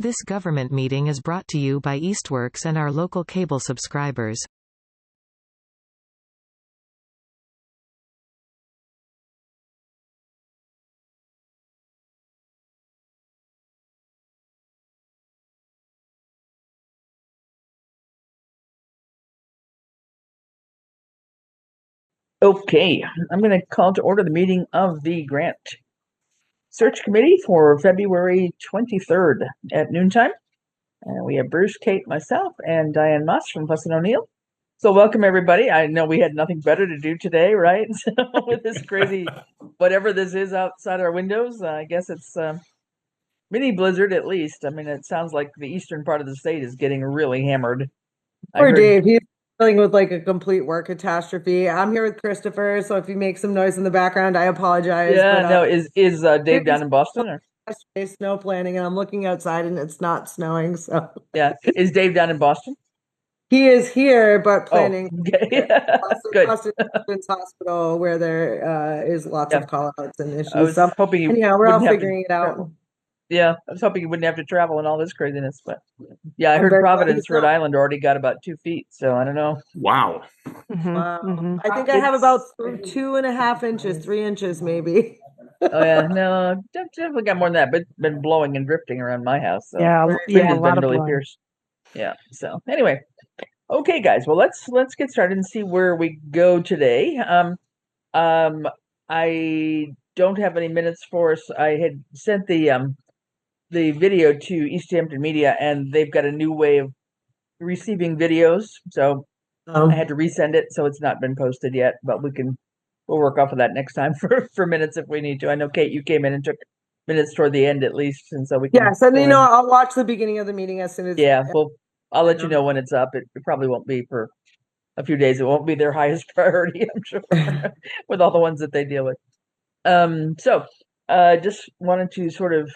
This government meeting is brought to you by Eastworks and our local cable subscribers. Okay, I'm going to call to order the meeting of the Grant Search Committee for February 23rd at noontime. And we have Bruce, Kate, myself, and Diane Moss from Fuss & O'Neill. So welcome, everybody. I know we had nothing better to do today, right? So with this crazy, whatever this is outside our windows, I guess it's mini blizzard at least. I mean, it sounds like the eastern part of the state is getting really hammered. Poor Dave, he's dealing with like a complete work catastrophe. I'm here with Christopher, so if you make some noise in the background, I apologize. Yeah, but, no, is Dave down in Boston? Or? Snow planning, and I'm looking outside and it's not snowing. So yeah, is Dave down in Boston? He is here, but planning. Oh, okay. Good. Boston Hospital, where there is lots of call-outs and issues. I was hoping anyhow, we're all figuring it out. Yeah, I was hoping you wouldn't have to travel and all this craziness, but yeah, I heard Providence, Rhode Island already got about 2 feet, so I don't know. Wow. Wow. I think I have about 2.5 inches, 3 inches maybe. Oh yeah, no, definitely got more than that, but it's been blowing and drifting around my house. So yeah, a lot of really fierce. Yeah. So anyway, okay, guys. Well, let's get started and see where we go today. I don't have any minutes for us. I had sent the video to East Hampton Media, and they've got a new way of receiving videos. So I had to resend it, so it's not been posted yet. But we'll work off of that next time for minutes if we need to. I know Kate, you came in and took minutes toward the end at least, and so we can. Yes, and I'll watch the beginning of the meeting as soon as. Yeah, well, I'll let you know when it's up. It probably won't be for a few days. It won't be their highest priority, I'm sure, with all the ones that they deal with. So just wanted to sort of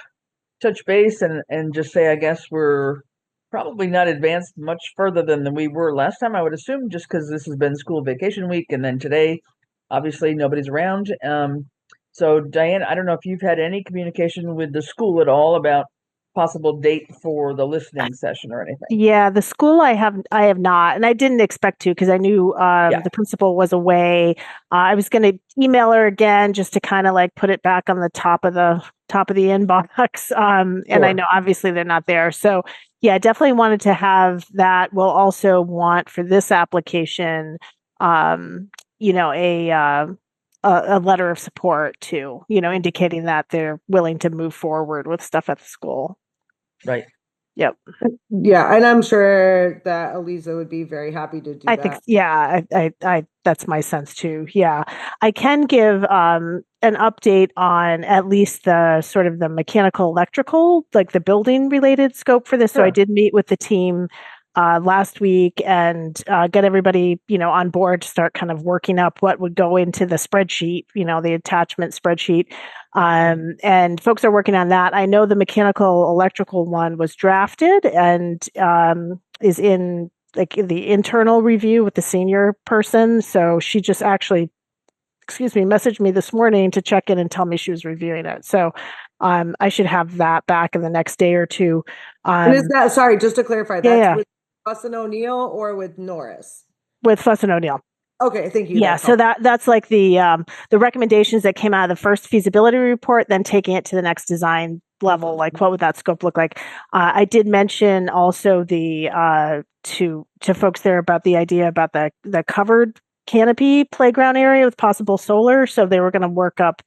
touch base and just say, I guess we're probably not advanced much further than we were last time, I would assume, just because this has been school vacation week, and then today, obviously, nobody's around. So, Diane, I don't know if you've had any communication with the school at all about possible date for the listening session or anything. Yeah, the school I have not, and I didn't expect to because I knew the principal was away. I was going to email her again just to kind of like put it back on the top of the inbox. And I know obviously they're not there. So yeah, I definitely wanted to have that. We'll also want for this application, a letter of support too, indicating that they're willing to move forward with stuff at the school. Right. Yep. Yeah, and I'm sure that Eliza would be very happy to do that. I think, yeah, I that's my sense too. Yeah, I can give an update on at least the sort of the mechanical, electrical, like the building related scope for this. Sure. So I did meet with the team last week and get everybody, on board to start kind of working up what would go into the spreadsheet, the attachment spreadsheet. And folks are working on that. I know the mechanical electrical one was drafted and is in like the internal review with the senior person. So she just actually, messaged me this morning to check in and tell me she was reviewing it. So I should have that back in the next day or two. And is that, sorry, just to clarify, that's with Fuss & O'Neill or with Norris? With Fuss & O'Neill. Okay, thank you. Yeah, so that's like the recommendations that came out of the first feasibility report, then taking it to the next design level. Like, what would that scope look like? I did mention also the to folks there about the idea about the covered canopy playground area with possible solar. So they were going to work up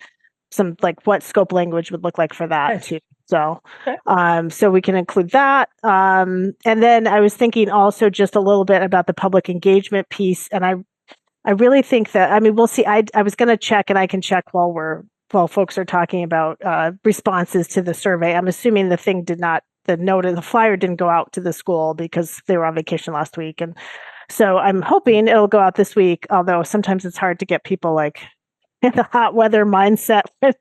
some like what scope language would look like for that too. So, so we can include that. And then I was thinking also just a little bit about the public engagement piece, and I really think that, we'll see. I was going to check, and I can check while folks are talking about responses to the survey. I'm assuming the flyer didn't go out to the school because they were on vacation last week. And so I'm hoping it'll go out this week, although sometimes it's hard to get people like in the hot weather mindset when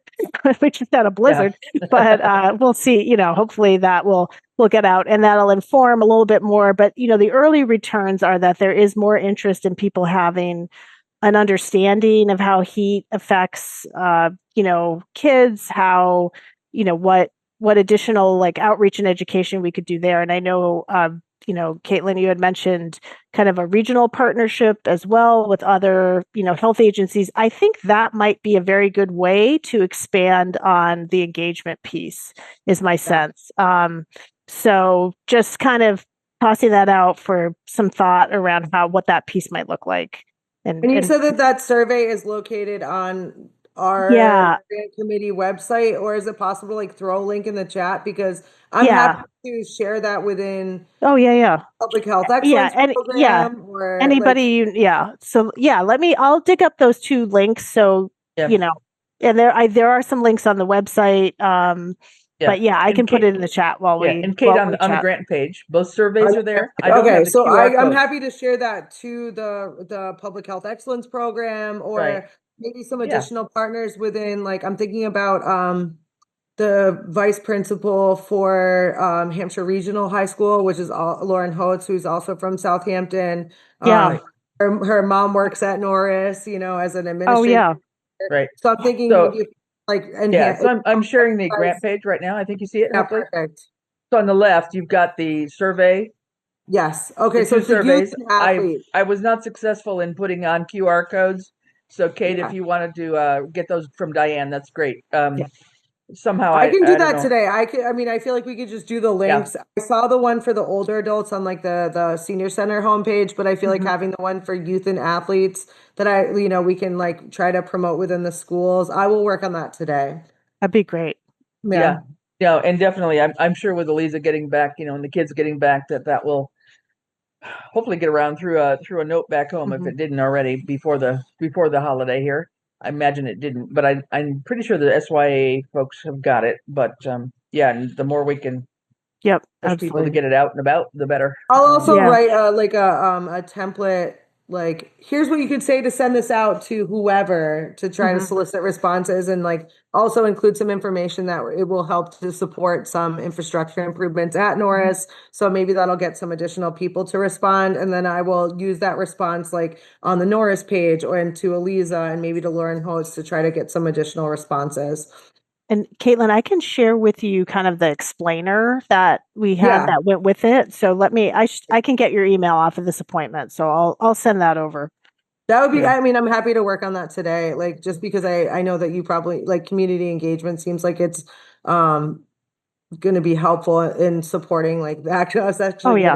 we just had a blizzard. Yeah. But we'll see, hopefully that will get out and that'll inform a little bit more. But, the early returns are that there is more interest in people having an understanding of how heat affects, kids, how, what what additional like outreach and education we could do there. And I know, Caitlin, you had mentioned kind of a regional partnership as well with other, health agencies. I think that might be a very good way to expand on the engagement piece, is my sense. So just kind of tossing that out for some thought around what that piece might look like. And you said that survey is located on our grant committee website, or is it possible to like throw a link in the chat? Because I'm happy to share that within public health excellence program or anybody. So I'll dig up those two links. So, and there are some links on the website. But I can put it in the chat while we. And Kate, on the grant page, both surveys are there. So I'm happy to share that to the public health excellence program, or maybe some additional partners within. Like I'm thinking about the vice principal for Hampshire Regional High School, which is Lauren Holtz, who's also from Southampton. Her mom works at Norris, as an administrator. Right. So I'm thinking maybe. So I'm sharing the grant page right now. I think you see it. Perfect. So on the left, you've got the survey. Yes. Okay. So surveys. I was not successful in putting on QR codes. So Kate, if you wanted to get those from Diane, that's great. Somehow I can do that today. I feel like we could just do the links. I saw the one for the older adults on like the senior center homepage, but I feel like having the one for youth and athletes that we can like try to promote within the schools. I will work on that today. That'd be great. Yeah. And definitely, I'm sure with Eliza getting back, and the kids getting back, that will hopefully get around through a note back home if it didn't already before the holiday here. I imagine it didn't, but I'm pretty sure the SYA folks have got it. But and the more we can push people to get it out and about, the better. I'll also write a template. Like, here's what you could say to send this out to whoever to try to solicit responses, and like also include some information that it will help to support some infrastructure improvements at Norris. So maybe that'll get some additional people to respond. And then I will use that response like on the Norris page and to Eliza and maybe to Lauren Holtz to try to get some additional responses. And Caitlin, I can share with you kind of the explainer that we had that went with it. So let me, I can get your email off of this appointment. So I'll send that over. That would be, I'm happy to work on that today. Like, just because I know that you probably like community engagement seems like it's going to be helpful in supporting like us actually.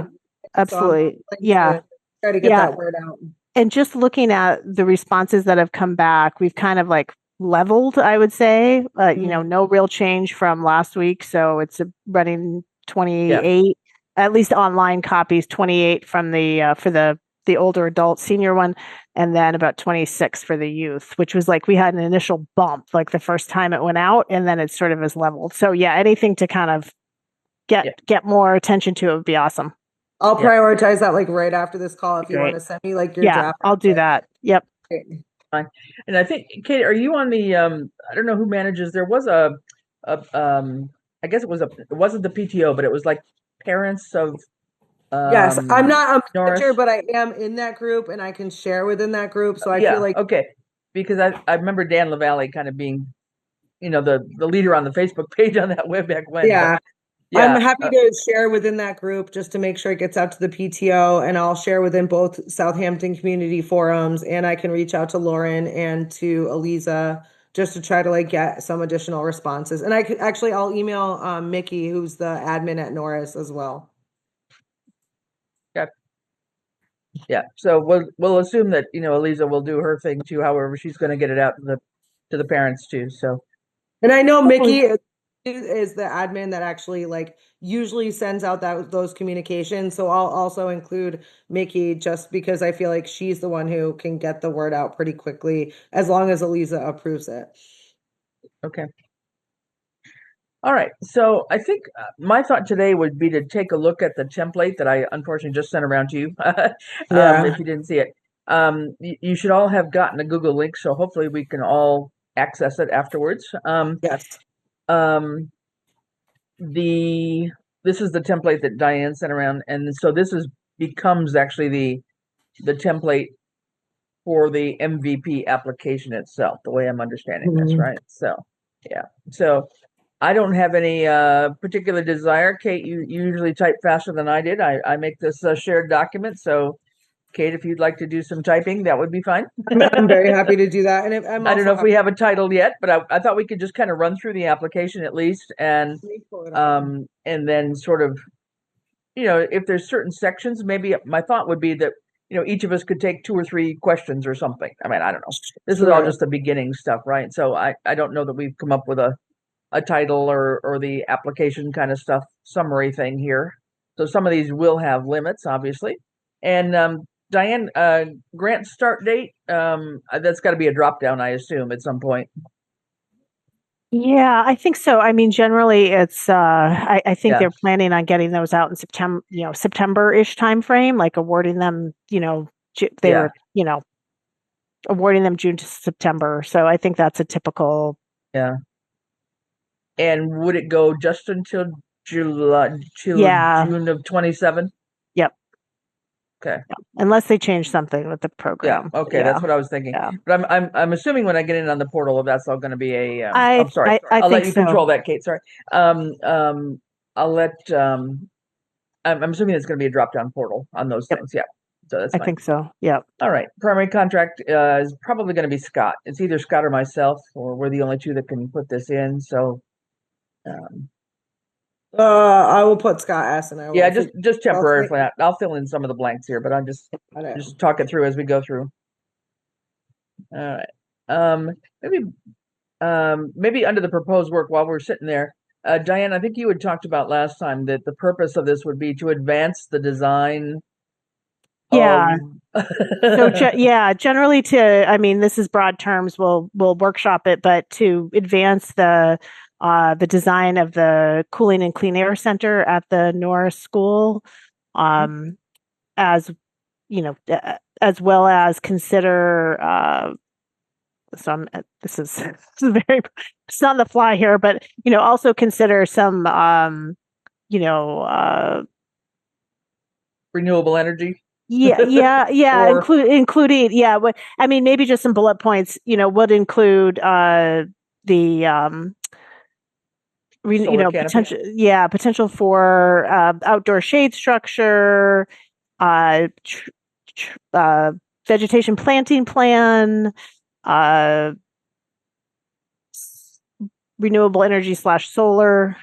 Absolutely. Try to get that word out. And just looking at the responses that have come back, we've kind of like leveled, I would say, no real change from last week. So it's running 28, at least online copies, 28 from the for the older adult senior one, and then about 26 for the youth, which was like we had an initial bump like the first time it went out, and then it sort of is leveled. So anything to kind of get more attention to it would be awesome. I'll prioritize that like right after this call if you want to send me like your draft. I'll do that. Yep. Fine. And I think, Kate, are you on the I don't know who manages, there was I guess it wasn't the PTO, but it was like parents of yes, I'm not a Norris. manager, but I am in that group and I can share within that group. So I feel like because I remember Dan LaValle kind of being the leader on the Facebook page on that way back when. I'm happy to share within that group just to make sure it gets out to the PTO, and I'll share within both Southampton community forums, and I can reach out to Lauren and to Eliza just to try to like get some additional responses. And I'll email Mickey, who's the admin at Norris as well. So we'll assume that Eliza will do her thing too. However, she's going to get it out to the parents too. So, and I know Mickey is the admin that actually like usually sends out those communications. So I'll also include Mickey just because I feel like she's the one who can get the word out pretty quickly as long as Eliza approves it. Okay. All right. So I think my thought today would be to take a look at the template that I unfortunately just sent around to you. If you didn't see it, you should all have gotten a Google link. So hopefully we can all access it afterwards. Yes. This is the template that Diane sent around, and so this becomes actually the template for the MVP application itself, the way I'm understanding this, right? So I don't have any particular desire. Kate, you usually type faster than I did. I make this shared document, so Kate, if you'd like to do some typing, that would be fine. I'm very happy to do that. And I'm I don't also know if we have a title yet, but I thought we could just kind of run through the application at least, and then sort of, if there's certain sections, maybe my thought would be that, each of us could take 2 or 3 questions or something. I mean, I don't know. This is all Sure. just the beginning stuff, right? So I don't know that we've come up with a title or the application kind of stuff summary thing here. So some of these will have limits, obviously. And Diane, grant start date, that's got to be a drop down, I assume, at some point. Yeah, I think so. I mean, generally, it's. I think Yeah. they're planning on getting those out in September. September-ish timeframe, like awarding them. They Yeah. were. Awarding them June to September. So I think that's a typical. Yeah. And would it go just until July, till Yeah. June of 27? Yep. Okay. Yeah. Unless they change something with the Yeah. program. Okay. That's what I was thinking. Yeah. But I'm assuming when I get in on the portal, that's all going to be a. I sorry. I I'll let think you so. control that, Kate. Sorry. I'll let. I'm assuming it's going to be a drop down portal on those Yep. things. Yeah. So that's I fine. think so. Yeah. All right. Primary contract is probably going to be Scott. It's either Scott or myself, or we're the only two that can put this in. So. I will put Scott S. and I will. Yeah, just temporary say- for that. I'll fill in some of the blanks here, but I'm just Okay. talk it through as we go through. All right. Maybe under the proposed work while we're sitting there, Diane, I think you had talked about last time that the purpose of this would be to advance the design. Yeah. So of generally I mean, this is broad terms. We'll workshop it, but to advance the design of the cooling and clean air center at the Norris School, as as well as consider. So this is very, it's not on the fly here, but also consider some renewable energy. Yeah, Or- including what I mean, maybe just some bullet points. Would include the Solar canopy? potential for outdoor shade structure, vegetation planting plan, renewable energy / solar,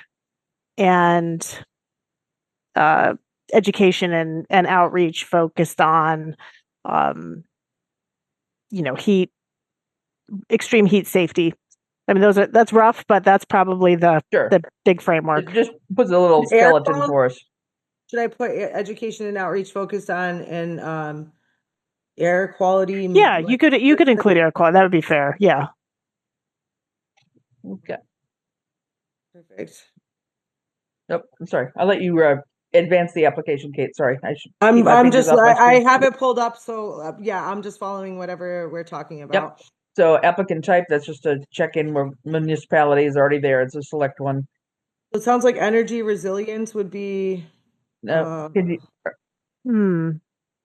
and education and outreach focused on extreme heat safety. I mean, that's rough, but that's probably the big framework. It just puts a little skeleton for us. Should I put education and outreach focused on and air quality? Yeah, you could include air quality. That would be fair. Yeah. Okay. Perfect. Nope. I'm sorry. I'll let you advance the application, Kate. Sorry. I'm just I have it pulled up, so yeah, I'm just following whatever we're talking about. Yep. So applicant type, that's just a check in where municipality is already there. It's a select one. It sounds like energy resilience would be. No, Are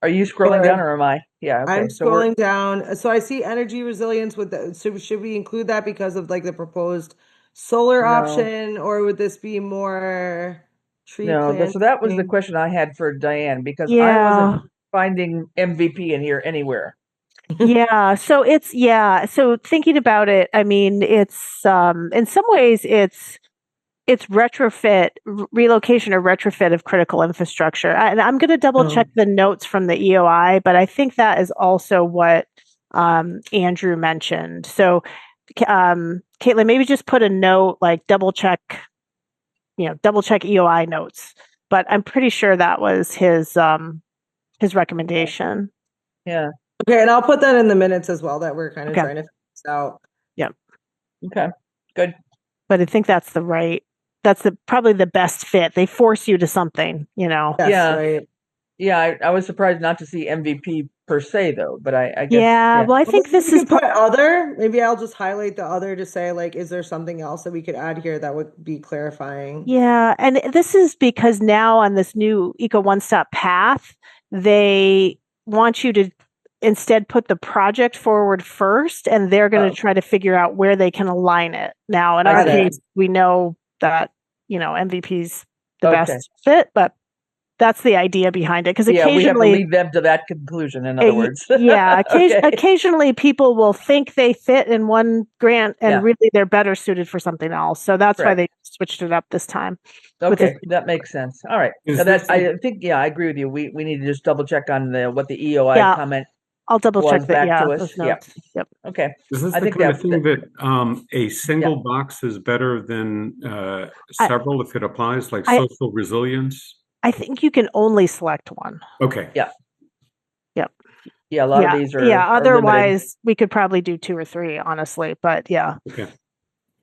you scrolling down or am I? Yeah. Okay. I'm scrolling down. So I see energy resilience with the. So should we include that because of like the proposed solar option, or would this be more tree planting? So that was the question I had for Diane, because I wasn't finding MVP in here anywhere. Yeah. So so thinking about it, I mean, it's in some ways it's retrofit, relocation or retrofit of critical infrastructure. And I'm going to double check the notes from the EOI, but I think that is also what Andrew mentioned. So Caitlin, maybe just put a note, like double check EOI notes, but I'm pretty sure that was his recommendation. Yeah. Okay, and I'll put that in the minutes as well, that we're kind of trying to figure this out. Yeah. Okay, good. But I think that's probably the best fit. They force you to something, Yes, yeah. Right. Yeah, I was surprised not to see MVP per se though, but I guess. Yeah, well, I think this is put other. Maybe I'll just highlight the other to say, like, is there something else that we could add here that would be clarifying? Yeah, and this is because now on this new Eco One Stop path, they want you to instead put the project forward first, and they're going to try to figure out where they can align it. Now, in our case, we know that, MVP's the Okay. best fit, but that's the idea behind it. Because Yeah, we have to occasionally, lead them to that conclusion, in other words. yeah, Okay. occasionally people will think they fit in one grant and Yeah. really they're better suited for something else. So that's why Right. they switched it up this time. with Okay, this- that makes sense. All right. Is Now that this I think, yeah, I agree with you. We need to just double check on what the EOI Yeah. comment I'll double check was that. back Yeah, to us. those Yeah. notes. Yep. Okay. Is this I the think kind of that- thing that a single box is better than several if it applies, like I- social resilience? I think you can only select one. Okay. Yeah. Yep. Yeah, a lot yeah. of these are yeah. are limited. Otherwise, we could probably do 2 or 3, honestly. But yeah. Okay.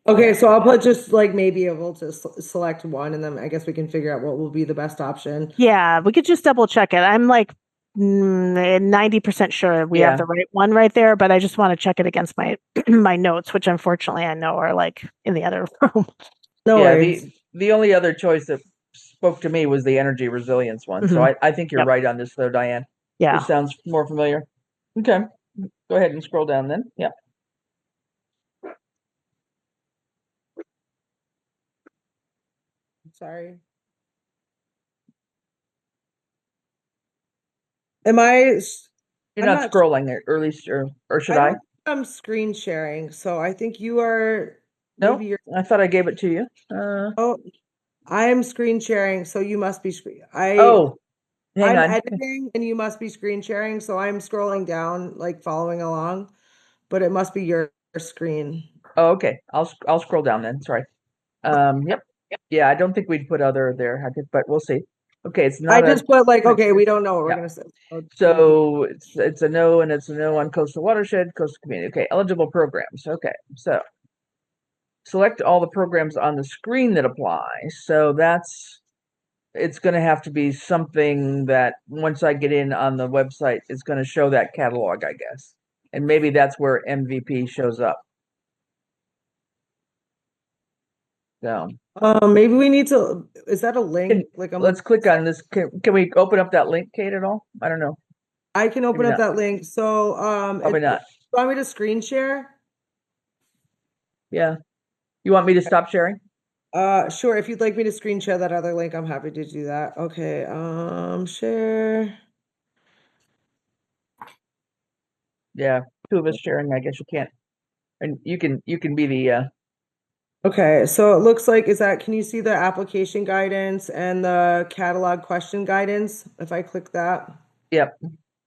Okay, so I'll put just like maybe able to select one, and then I guess we can figure out what will be the best option. Yeah, we could just double check it. I'm like 90% sure we have Yeah. the right one right there, but I just want to check it against my my notes, which unfortunately I know are like in the other room. No Yeah, worries. the only other choice that spoke to me was the energy resilience one. So I think you're Yep. right on this though, Diane. Yeah. This sounds more familiar. Okay. Go ahead and scroll down then. Yeah. Sorry. Am I? You're I'm not not- scrolling, or at least, or should I? I'm screen sharing, so I think you are. No, Maybe you're. I thought I gave it to you. Oh, I'm screen sharing, so you must be screen. Oh, hang I'm on. editing, and you must be screen sharing, so I'm scrolling down, like following along, but it must be your screen. Oh, okay. I'll scroll down then. Sorry. Yep. Yeah, I don't think we'd put other there, but we'll see. Okay, it's I not just put like, okay, we don't know what we're Yeah. gonna say. so it's a no, and it's a no on coastal watershed, coastal community. Okay, eligible programs. Okay, so select all the programs on the screen that apply. So it's going to have to be something that once I get in on the website, it's going to show that catalog, I guess. And maybe that's where MVP shows up. So Maybe we need to. Is that a link? Like, let's click on this. Can we open up that link, Kate, at all? I don't know. I can open maybe up that link. So, Probably not. you want me to screen share? Yeah. You want me to stop sharing? Sure. If you'd like me to screen share that other link, I'm happy to do that. Okay. Share. Yeah, 2 of us sharing. I guess you can't. And you can be the Okay. So it looks like, can you see the application guidance and the catalog question guidance? If I click that. Yep.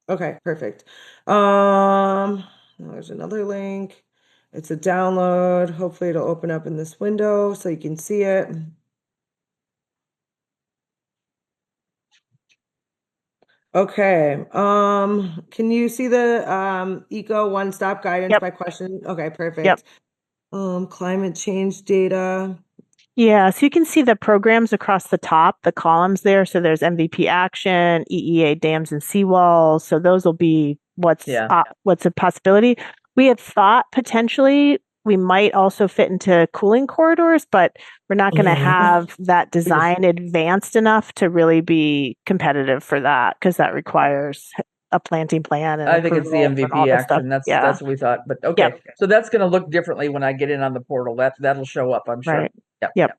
Okay, perfect. There's another link. It's a download. Hopefully it'll open up in this window so you can see it. Okay. Can you see the eco one-stop guidance Yep. by question? Okay, perfect. Yep. Climate change data. Yeah, so you can see the programs across the top, the columns there. So there's MVP action, EEA dams and seawalls. So those will be what's a possibility. We had thought potentially we might also fit into cooling corridors, but we're not going to have that design advanced enough to really be competitive for that because that requires a planting plan. And I think it's the approval and all MVP this stuff. action. That's Yeah. that's what we thought. But okay, so that's going to look differently when I get in on the portal. That'll show up, I'm sure. Right. Yep. Yep.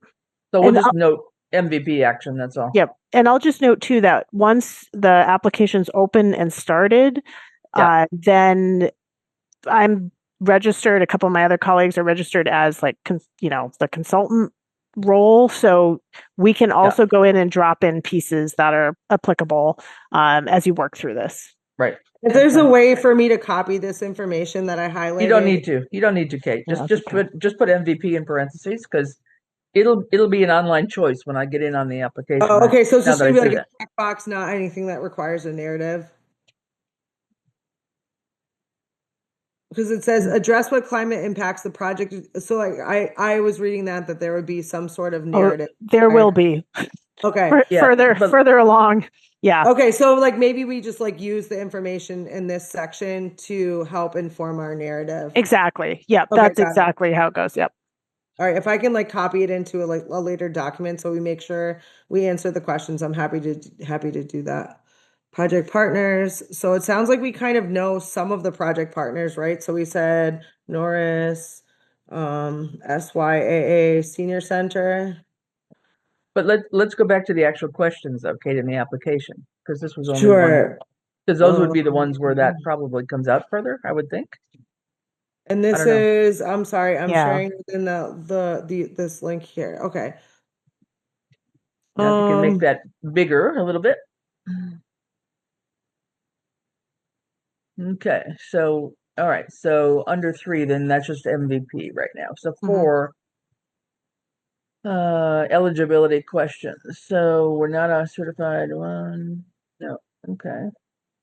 So we'll And just note MVP action. That's all. Yep. And I'll just note too that once the application's open and started, then I'm registered. A couple of my other colleagues are registered as like, the consultant role. So we can also go in and drop in pieces that are applicable as you work through this. Right. If there's a way for me to copy this information that I highlighted. You don't need to. You don't need to, Kate. Just put MVP in parentheses because it'll be an online choice when I get in on the application. Oh, okay. So it's now just that gonna I be see like a checkbox, not anything that requires a narrative. Because it says address what climate impacts the project. So like I was reading that there would be some sort of narrative. There will be. Okay. Further along. Yeah. Okay. So like maybe we just like use the information in this section to help inform our narrative. Exactly. Yep. Okay, That's exactly how it goes. Yep. All right. If I can like copy it into a later document so we make sure we answer the questions, I'm happy to do that. Project partners. So it sounds like we kind of know some of the project partners, right? So we said Norris, SYAA Senior Center. But let's go back to the actual questions though, Kate, in the application, because this was only one. Sure. Because those would be the ones where that probably comes out further, I would think. And this don't know. is, I'm sorry, I'm Yeah. sharing within this link here. Okay. Now, if you can make that bigger a little bit. Okay, so all right, so under 3, then that's just MVP right now. So 4, eligibility questions. So we're not a certified one. No, okay.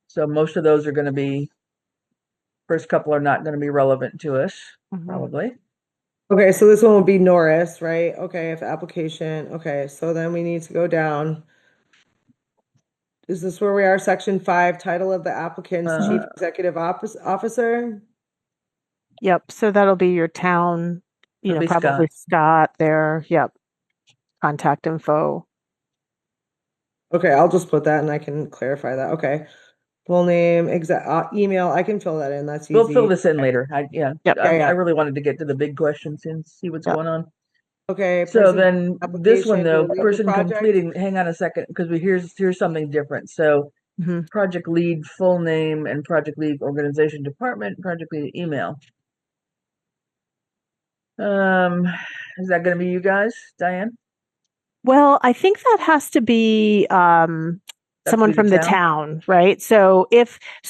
So most of those are going to be, first couple are not going to be relevant to us, probably. Okay, so this one will be Norris, right? Okay, if application. Okay, so then we need to go down. Is this where we are? Section 5, title of the applicant's chief executive officer? Yep. So that'll be your town, It'll be probably Scott there. Yep. Contact info. Okay, I'll just put that and I can clarify that. Okay. Full name, exact email. I can fill that in. That's easy. We'll fill this in later. Yep. I really wanted to get to the big questions and see what's going on. Okay. So then this one application, though, do we leave the person project? completing, hang on a second, because here's something different. So project lead full name and project lead organization department, project lead email. Is that going to be you guys, Diane? Well, I think that has to be someone from the town, right? So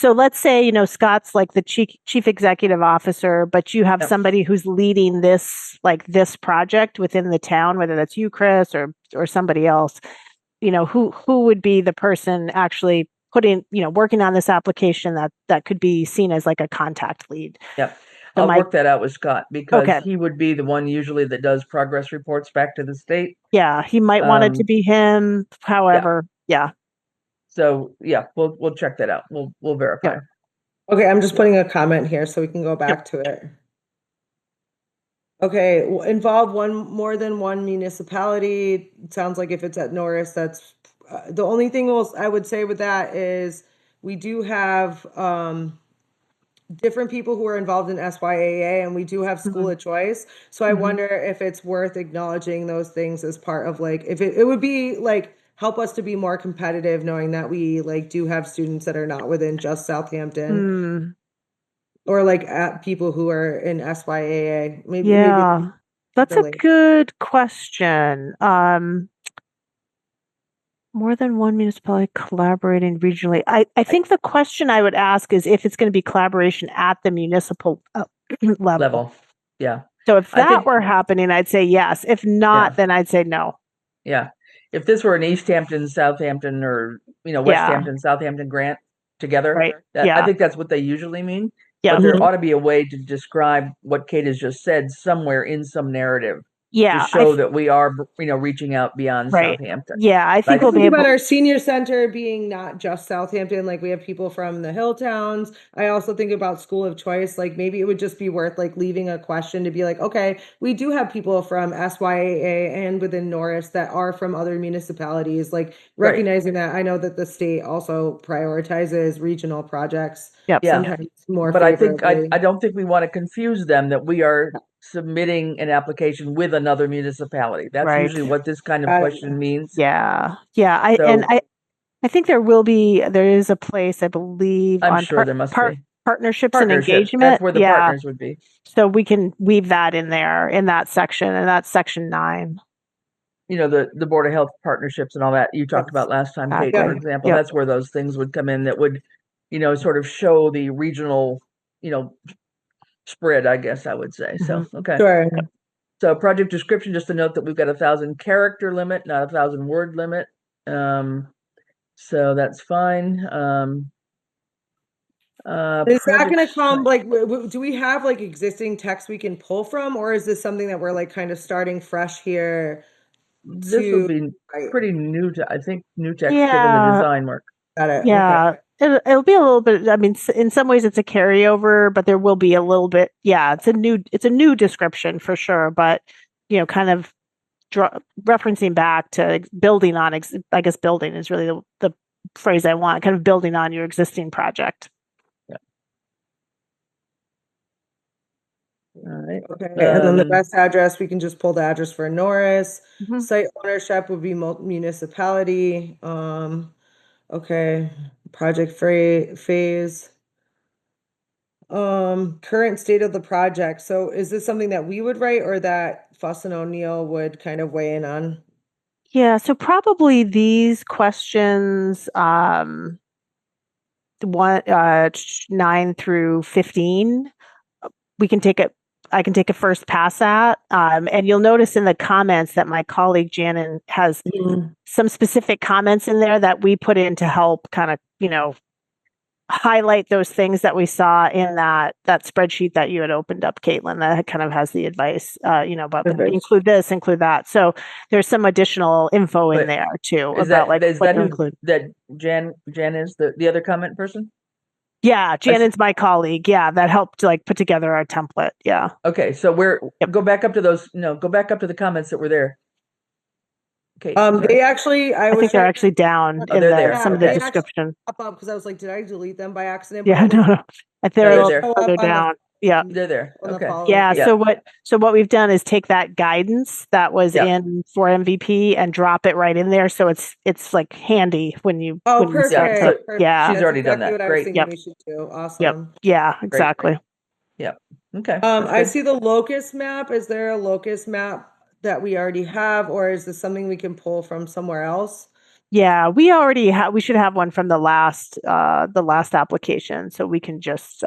let's say, Scott's like the chief executive officer, but you have somebody who's leading this project within the town, whether that's you, Chris, or somebody else, who would be the person actually working on this application that could be seen as like a contact lead. Yep. I'll work that out with Scott because he would be the one usually that does progress reports back to the state. Yeah, he might want it to be him. However, yeah. So yeah, we'll check that out. We'll verify. Yep. Okay, I'm just putting a comment here so we can go back to it. Okay, involve more than one municipality. It sounds like if it's at Norris, that's the only thing I would say with that is we do have different people who are involved in SYAA, and we do have school of choice. So I wonder if it's worth acknowledging those things as part of if it would be help us to be more competitive, knowing that we do have students that are not within just Southampton. Or at people who are in SYAA. Maybe that's a good question. More than one municipality collaborating regionally. I think the question I would ask is if it's going to be collaboration at the municipal level. Yeah. So if that were happening, I'd say yes. If not, then I'd say no. Yeah. If this were an East Hampton, Southampton, or West Hampton, Southampton grant together, right. I think that's what they usually mean. Yeah. But there ought to be a way to describe what Kate has just said somewhere in some narrative. Yeah, to show that we are, reaching out beyond Southampton. Yeah, I think we'll be able about our senior center being not just Southampton. We have people from the hill towns. I also think about school of choice. Maybe it would just be worth leaving a question to be okay, we do have people from SYAA and within Norris that are from other municipalities. Recognizing that I know that the state also prioritizes regional projects. Yep. Sometimes more. But I don't think we want to confuse them that we are submitting an application with another municipality. That's usually what this kind of question means. Yeah. I think there is a place, I believe, I'm sure there must be partnerships and engagement. That's where the partners would be. So we can weave that in there in that section, and that's section 9. The Board of Health partnerships and all that you talked about last time, Kate, for example. That's where those things would come in that would, sort of show the regional, spread, I guess I would say. So, okay. Sure. So project description, just to note that we've got 1,000 character limit, not 1,000 word limit. So that's fine. Is that going to come do we have existing text we can pull from, or is this something that we're kind of starting fresh here? This will be pretty new I think new text given the design work. Got it. Yeah. Okay. It'll be a little bit. I mean, in some ways, it's a carryover, but there will be a little bit. Yeah, it's a new description for sure. But kind of referencing back to building on. I guess building is really the phrase I want. Kind of building on your existing project. Yeah. All right. Okay, and then the Um, best address, we can just pull the address for Norris. Mhm. Site ownership would be municipality. Okay, project phase. Current state of the project. So is this something that we would write or that Fuss and O'Neill would kind of weigh in on? Yeah, so probably these questions, 9 through 15, we can take it. I can take a first pass at, and you'll notice in the comments that my colleague Janet has some specific comments in there that we put in to help kind of, highlight those things that we saw in that spreadsheet that you had opened up, Caitlin, that kind of has the advice, about Perfect. include this, include that. So there's some additional info in But there too is about that like what to who include. that Jan is the other comment person? Yeah, Janet's my colleague. Yeah, that helped like put together our template. Yeah. Okay, so Yep. go back up to those. No, go back up to the comments that were there. Okay, They actually, I think they're actually down Oh, in they're there. some of the Okay. description. Pop up because I was like, did I delete them by accident? Yeah, But it no. They're a they're little there. show further up on the down. Yeah. They're there. on the Okay. following Yeah, page. Yeah. so what we've done is take that guidance that was Yeah. in for MVP and drop it right in there, so it's like handy when you Oh, when you start perfect. to, Perfect. yeah. She's That's already done exactly that. what I was Great. thinking Yep. we should do. Yep. Awesome. Yeah, exactly. Yep. Okay. I That's see good. the locus map. Is there a locus map that we already have, or is this something we can pull from somewhere else? Yeah, we should have one from the last application, so we can just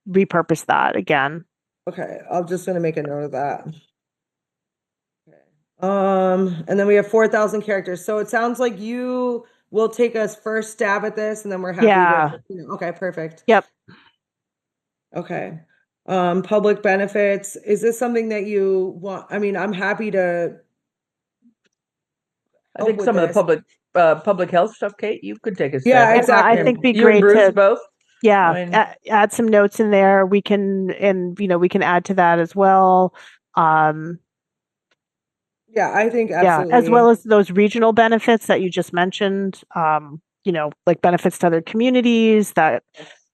repurpose that again. Okay, I'm just gonna make a note of that. Okay. And then we have 4,000 characters. So it sounds like you will take us first stab at this, and then we're happy Yeah. to. Okay, perfect. Yep. Okay. Public benefits. Is this something that you want? I mean, I'm happy to I help think with some of the this. public health stuff, Kate, you could take a Yeah, stab at. exactly. I think it'd be You and great Bruce to, both. yeah, I mean, add some notes in there. We can, and we can add to that as well. Yeah, I think Yeah, as absolutely. well as those regional benefits that you just mentioned, like benefits to other communities that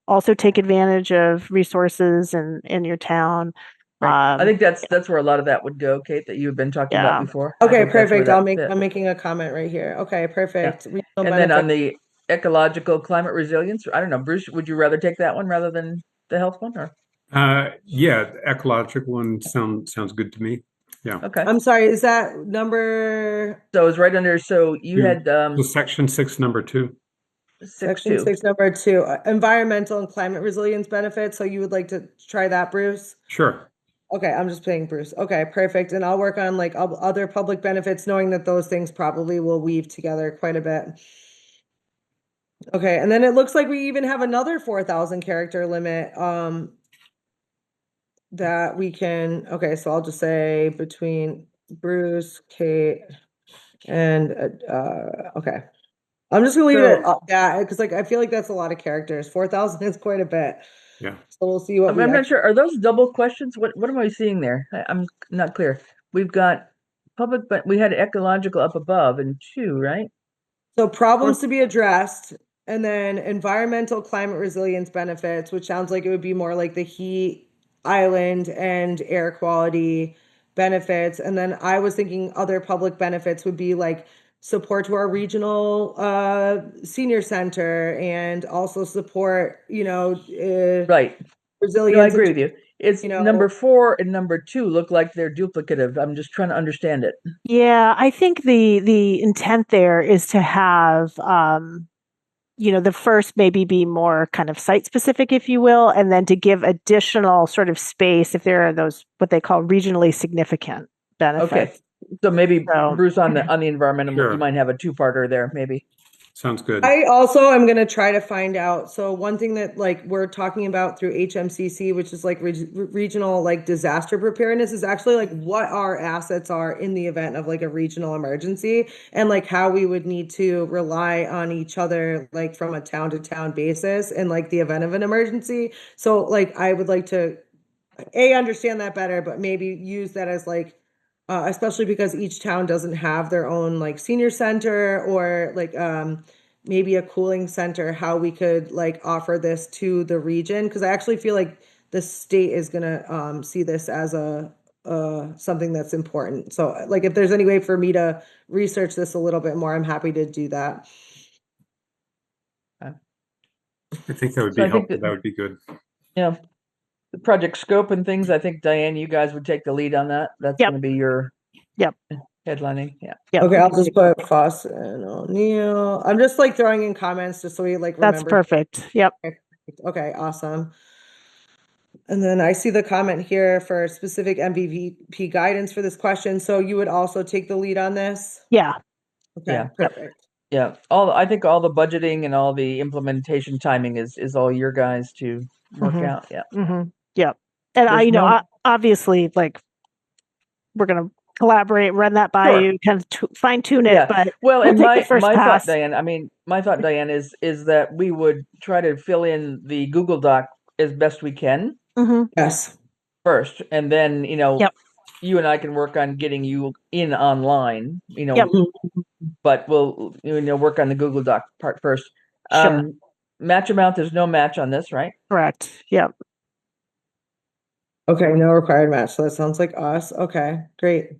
also take advantage of resources in your town. right. I think Yeah, that's where a lot of that would go, Kate, that you've been talking about yeah. before. I Okay, think that's where perfect. that fit. I'm making a comment right here. Okay, perfect. Regional And then on benefit. the ecological climate resilience, I don't know, Bruce, would you rather take that one rather than the health one, or Yeah, the ecological one sounds good to me. Yeah. okay? I'm sorry, is that number So it's right under. So you had The section 6, number 2. section 6.2. 6, number 2, environmental and climate resilience benefits? So you would like to try that, Bruce? Sure. Okay, I'm just paying Bruce. Okay, perfect. And I'll work on like other public benefits, knowing that those things probably will weave together quite a bit. Okay, and then it looks like we even have another 4,000 character limit that we can, okay, so I'll just say between Bruce, Kate, and okay. I'm just gonna leave it at that because like I feel like that's a lot of characters. 4,000 is quite a bit. Yeah. So we'll see what I'm we not actually. sure. Are those double questions? What am I seeing there? I'm not clear. We've got public, but we had ecological up above and 2, right? So problems to be addressed, and then environmental climate resilience benefits, which sounds like it would be more like the heat island and air quality benefits. And then I was thinking other public benefits would be like support to our regional senior center and also support, Right. resilience. No, I agree with you. It's You know, number 4 and number 2 look like they're duplicative. I'm just trying to understand it. Yeah, I think the intent there is to have the first maybe be more kind of site specific, if you will, and then to give additional sort of space if there are those what they call regionally significant benefits. Okay. So maybe So, Bruce on the environmental, Sure. you might have a 2-parter there, maybe. Sounds good. I also am going to try to find out. So one thing that like we're talking about through HMCC, which is like regional like disaster preparedness, is actually like what our assets are in the event of like a regional emergency and like how we would need to rely on each other like from a town to town basis in like the event of an emergency. So like I would like to understand that better, but maybe use that as like especially because each town doesn't have their own like senior center or like maybe a cooling center, how we could like offer this to the region, because I actually feel like the state is gonna see this as a something that's important. So like if there's any way for me to research this a little bit more, I'm happy to do that. I think that would So be I think helpful. that- That would be good. Yeah. The project scope and things, I think Diane, you guys would take the lead on that. That's Yep. going to be your Yep. headlining. Yeah. Yep. Okay, I'll just put Foss and O'Neill. I'm just like throwing in comments just so we like That's remember. perfect. Yep. Okay, awesome. And then I see the comment here for specific MVP guidance for this question. So you would also take the lead on this? Yeah. Okay, Yeah. perfect. Yeah. I think all the budgeting and all the implementation timing is all your guys to work Mhm. out. Yeah. Yep. And There's obviously, like, we're gonna collaborate, run that by Sure. you, kind of fine tune it. Yeah. But Well, we'll and take my the first my thought, pass. Diane, my thought, Diane, is that we would try to fill in the Google Doc as best we can Mm-hmm. Yes. first, and then Yep. you and I can work on getting you in online. Yep. But we'll work on the Google Doc part first. Sure. Match amount, there's no match on this, right? Correct. Yep. Okay, no required match. So that sounds like us. Okay, great.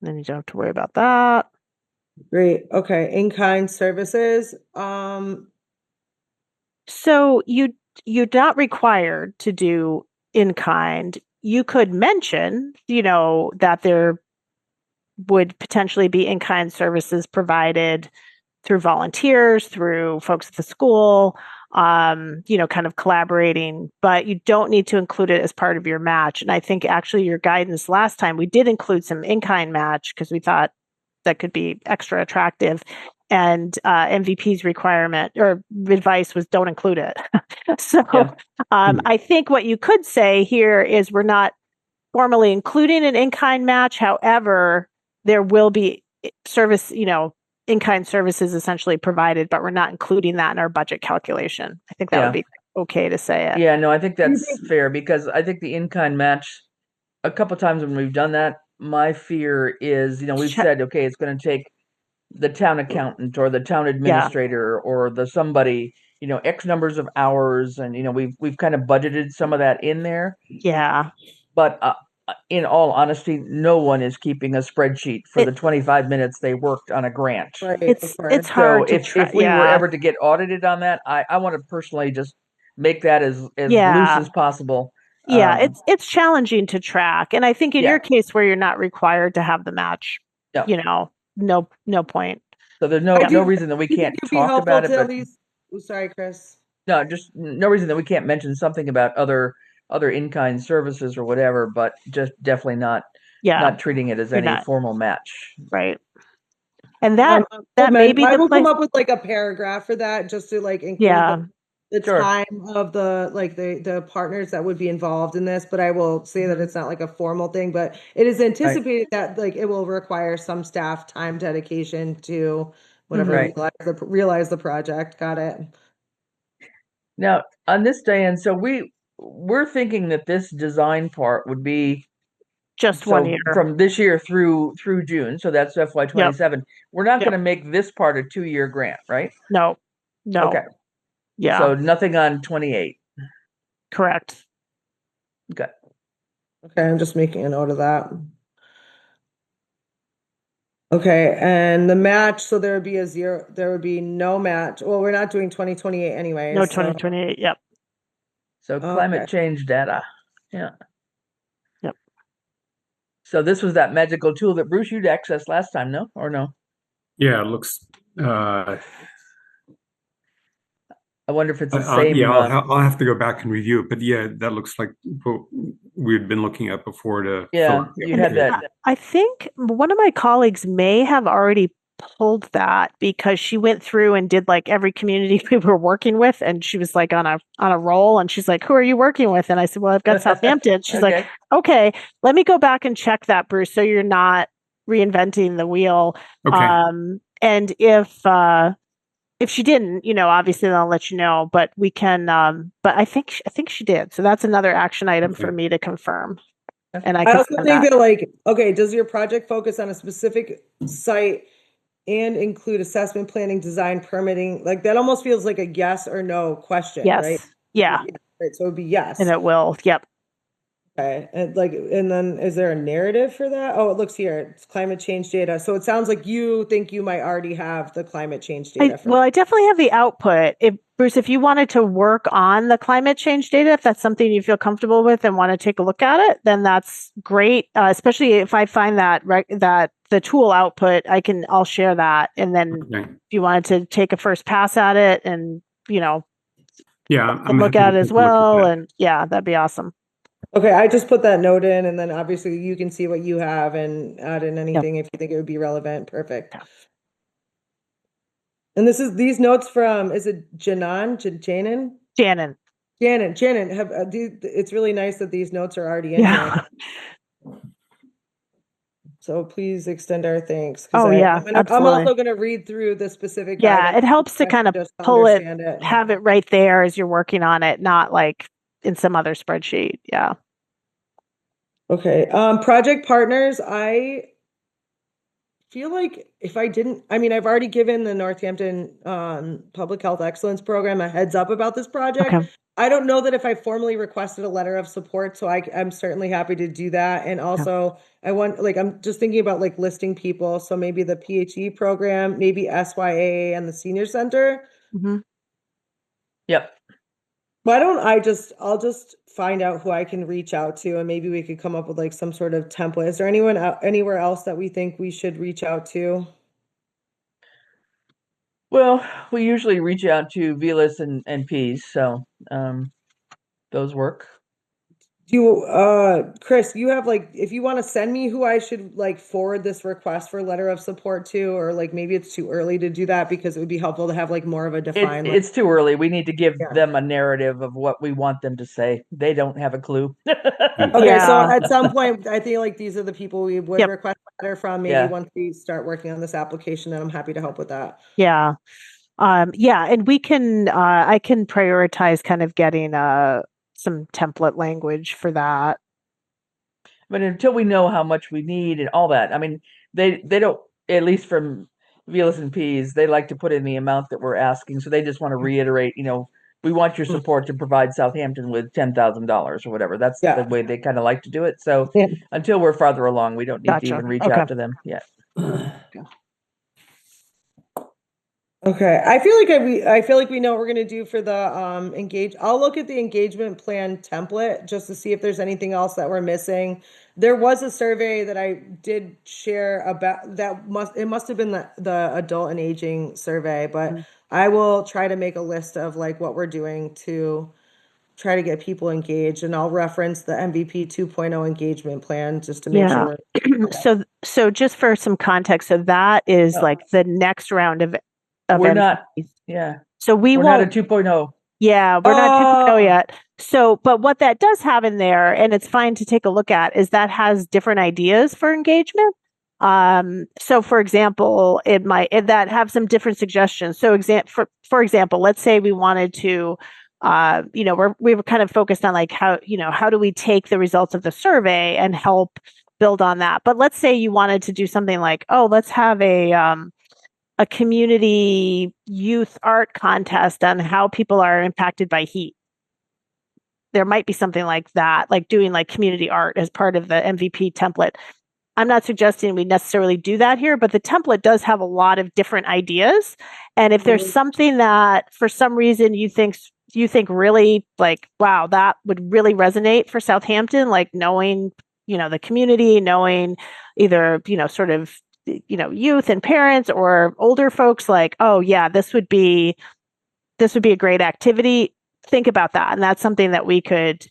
Then you don't have to worry about that. Great. Okay, in-kind services. So you're not required to do in kind. You could mention, that there would potentially be in kind services provided through volunteers, through folks at the school, kind of collaborating, but you don't need to include it as part of your match. And I think actually your guidance last time, we did include some in-kind match because we thought that could be extra attractive. And MVP's requirement or advice was don't include it. So Yeah. I think what you could say here is we're not formally including an in-kind match. However, there will be service, in-kind services essentially provided, but we're not including that in our budget calculation. I think that Yeah. would be okay to say it. Yeah, no, I think that's fair because I think the in-kind match, a couple times when we've done that, my fear is, we've said, okay, it's going to take the town accountant or the town administrator or the somebody, X numbers of hours, and we've kind of budgeted some of that in there. Yeah. But in all honesty, no one is keeping a spreadsheet for the 25 minutes they worked on a grant. Right. It's hard So to if we were ever to get audited on that, I want to personally just make that as loose as possible. Yeah, it's challenging to track. And I think in your case where you're not required to have the match, no point. So there's no reason that we can't talk about it. But sorry, Chris. No, just no reason that we can't mention something about other in-kind services or whatever, but just definitely not treating it as any formal match. Right. And that may be I the will place. come up with like a paragraph for that just to like include the time of the partners that would be involved in this, but I will say that it's not like a formal thing, but it is anticipated that like it will require some staff time dedication to whatever realize the project. Got it. Now on this, Diane, so we're thinking that this design part would be just 1 year from this year through June. So that's FY27. Yep. We're not going to make this part a 2-year grant, right? No. Okay. Yeah. So nothing on 28. Correct. Okay. Okay, I'm just making a note of that. Okay, and the match, so there would be there would be no match. Well, we're not doing 2028 anyway. No, 2028, yep. So climate change data. Yeah. Yep. So this was that magical tool that Bruce you'd accessed last time, no? Or no? Yeah, it looks I wonder if it's the same. Yeah, I'll have to go back and review it, but yeah, that looks like what we'd been looking at before to. Yeah, you had that. I think one of my colleagues may have already pulled that because she went through and did like every community we were working with, and she was like on a roll, and she's like, "Who are you working with?" And I said, "Well, I've got Southampton." She's like, "Okay, let me go back and check that, Bruce, so you're not reinventing the wheel." Okay. And if she didn't, obviously then I'll let you know, but we can, but I think she did. So that's another action item for me to confirm. And I also think that like, okay, does your project focus on a specific site and include assessment, planning, design, permitting? Like that almost feels like a yes or no question, right? Yeah. Right, so it would be yes. And it will. Yep. Okay, and then is there a narrative for that? Oh, it looks here. It's climate change data. So it sounds like you think you might already have the climate change data for. Well, I definitely have the output. Bruce, if you wanted to work on the climate change data, if that's something you feel comfortable with and want to take a look at it, then that's great. Especially if I find that that the tool output, I'll share that. And then if you wanted to take a first pass at it and, I'm look happy at to it as take a look at well. that. And yeah, that'd be awesome. Okay, I just put that note in, and then obviously you can see what you have and add in anything if you think it would be relevant. Perfect. Yeah. And these notes from, is it Janan? Janan. It's really nice that these notes are already in Yeah. here. So please extend our thanks. Absolutely. I'm also going to read through the specific. Yeah, it helps to kind of pull it, have it right there as you're working on it, not like in some other spreadsheet. Yeah. Okay. Project partners, I feel like if I didn't, I've already given the Northampton Public Health Excellence Program a heads up about this project. Okay. I don't know that if I formally requested a letter of support, so I'm certainly happy to do that. And also I'm just thinking about listing people. So maybe the PHE program, maybe SYA and the senior center. Mm-hmm. Yep. Why don't I'll just find out who I can reach out to, and maybe we could come up with some sort of template. Is there anyone anywhere else that we think we should reach out to? Well, we usually reach out to Velas and Pease, so those work. Chris, you have if you want to send me who I should forward this request for letter of support to, or maybe it's too early to do that because it would be helpful to have more of a defined. It's too early. We need to give them a narrative of what we want them to say. They don't have a clue. Okay, so at some point, I think these are the people we would request a letter from. Maybe once we start working on this application, and I'm happy to help with that. Yeah. And we can, I can prioritize kind of getting some template language for that. But until we know how much we need and all that, they don't, at least from Velas and Pease, they like to put in the amount that we're asking. So they just want to reiterate, we want your support to provide Southampton with $10,000 or whatever. That's the way they kind of like to do it. So until we're farther along, we don't need to even reach out to them yet. Okay, I feel like we know what we're gonna do for the engage. I'll look at the engagement plan template just to see if there's anything else that we're missing. There was a survey that I did share about that. It must have been the adult and aging survey, but I will try to make a list of what we're doing to try to get people engaged, and I'll reference the MVP 2.0 engagement plan just to make sure. So just for some context, so that is the next round of we're not, So we're not at 2.0. Yeah, we're not 2.0 yet. So, but what that does have in there, and it's fine to take a look at, is that has different ideas for engagement. So for example, that have some different suggestions. So for example, let's say we wanted to, we were kind of focused on how do we take the results of the survey and help build on that. But let's say you wanted to do something let's have a community youth art contest on how people are impacted by heat. There might be something like that, doing community art as part of the MVP template. I'm not suggesting we necessarily do that here, but the template does have a lot of different ideas. And if there's something that for some reason you think really wow, that would really resonate for Southampton, knowing, the community, knowing either, sort of, youth and parents or older folks, oh yeah, this would be a great activity. Think about that. And that's something that we could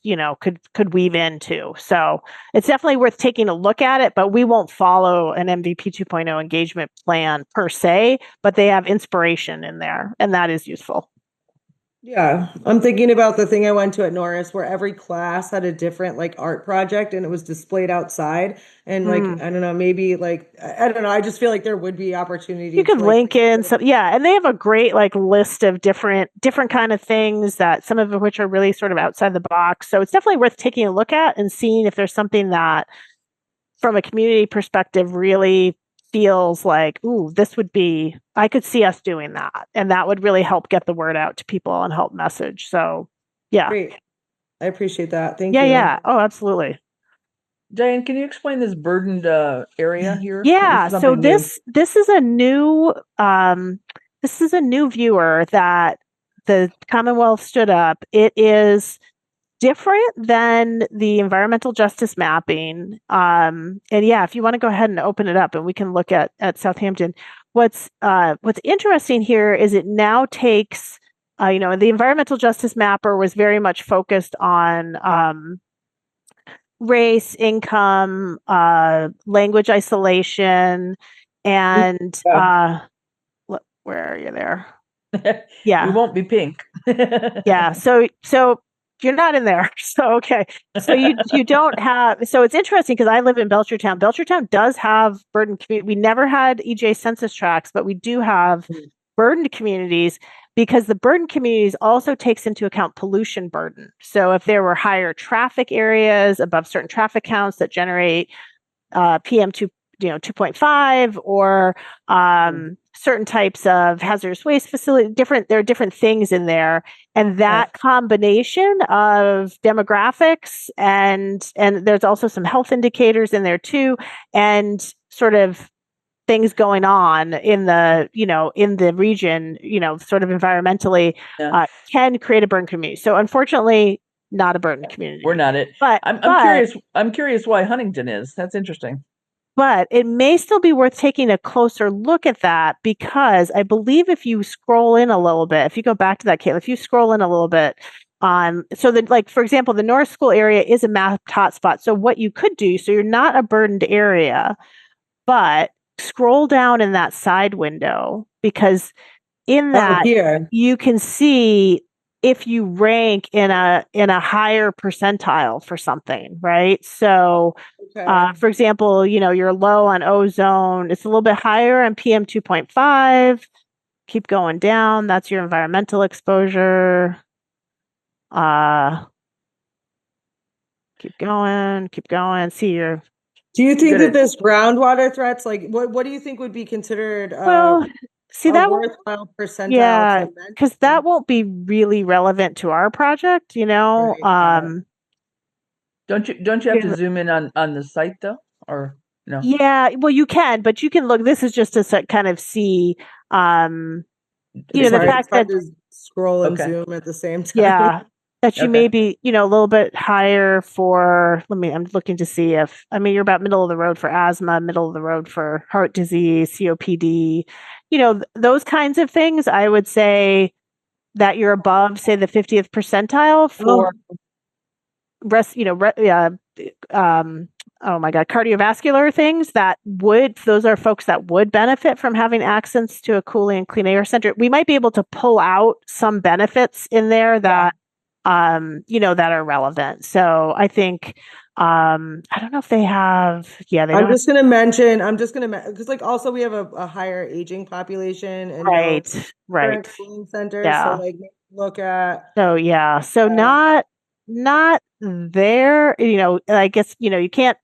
weave into. So it's definitely worth taking a look at it, but we won't follow an MVP 2.0 engagement plan per se, but they have inspiration in there, and that is useful. Yeah, I'm thinking about the thing I went to at Norris where every class had a different art project and it was displayed outside. And I don't know, maybe I don't know. I just feel like there would be opportunity. You could link in some, and they have a great list of different kind of things that some of which are really sort of outside the box. So it's definitely worth taking a look at and seeing if there's something that from a community perspective really feels ooh, I could see us doing that. And that would really help get the word out to people and help message. So, yeah. Great. I appreciate that. Thank Yeah, you. yeah. Oh, absolutely. Diane, can you explain this burdened area here? Yeah, This is so something new. this is a new viewer that the Commonwealth stood up. It is different than the environmental justice mapping. And yeah, if you want to go ahead and open it up and we can look at Southampton. What's interesting here is it now takes the environmental justice mapper was very much focused on race, income, language isolation, and Yeah. where are you there? You Yeah, won't be pink. yeah. So you're not in there. So okay. So you don't have. So it's interesting because I live in Belchertown. Belchertown does have burdened community. We never had EJ census tracts, but we do have burdened communities because the burdened communities also takes into account pollution burden. So if there were higher traffic areas above certain traffic counts that generate PM2, 2.5, or certain types of hazardous waste facility, there are different things in there. And that combination of demographics and there's also some health indicators in there too, and sort of things going on in the region, sort of environmentally, can create a burn community. So unfortunately, not a burn community. We're not it. But I'm curious why Huntington is. That's interesting. But it may still be worth taking a closer look at that because I believe if you scroll in a little bit, if you go back to that, Kayla, if you scroll in a little bit so that, like, for example, the North School area is a mapped hotspot. So what you could do, so you're not a burdened area, but scroll down in that side window because in that you can see if you rank in a higher percentile for something, right? So for example, you're low on ozone, it's a little bit higher on PM 2.5. Keep going down, that's your environmental exposure. Keep going. See your. Do you think that this groundwater threats, like what do you think would be considered Well, see, that worthwhile percentile? Yeah, because that won't be really relevant to our project, Don't you have to zoom in on the site though, or no? Yeah, well, you can, but you can look. This is just to kind of see, the fact that scroll and zoom at the same time. Yeah, that you may be, a little bit higher for. I'm looking to see if you're about middle of the road for asthma, middle of the road for heart disease, COPD, those kinds of things. I would say that you're above, say, the 50th percentile for oh my God, cardiovascular things those are folks that would benefit from having access to a cooling and clean air center. We might be able to pull out some benefits in there that, that are relevant. So I think, I don't know if they have, I'm just going to mention, because also we have a higher aging population and right. Cooling centers. Yeah. So look at. So yeah. So not there, I guess, you can't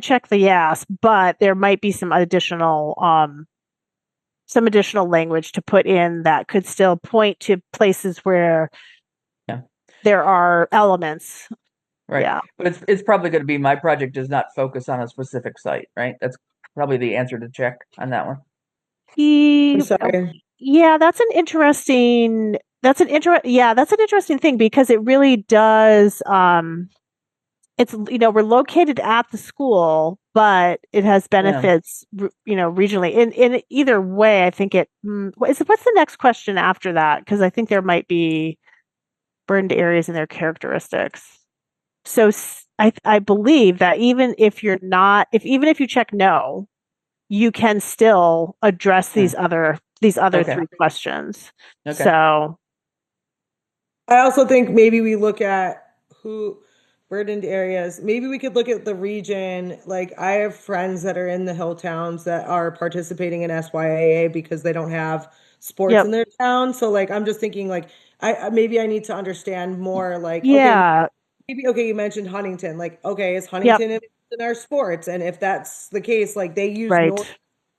check the yes, but there might be some additional language to put in that could still point to places where there are elements. Right. Yeah. But it's probably going to be my project does not focus on a specific site, right? That's probably the answer to check on that one. I'm sorry. Yeah, that's an interesting thing because it really does it's we're located at the school, but it has benefits regionally. In either way, I think what's the next question after that? Because I think there might be burned areas and their characteristics. So I believe that even if you check no, you can still address these other three questions. Okay. So I also think maybe we look at who burdened areas. Maybe we could look at the region. Like I have friends that are in the hill towns that are participating in SYAA because they don't have sports in their town. So I'm just thinking I need to understand more okay, you mentioned Huntington. Is Huntington in our sports? And if that's the case, they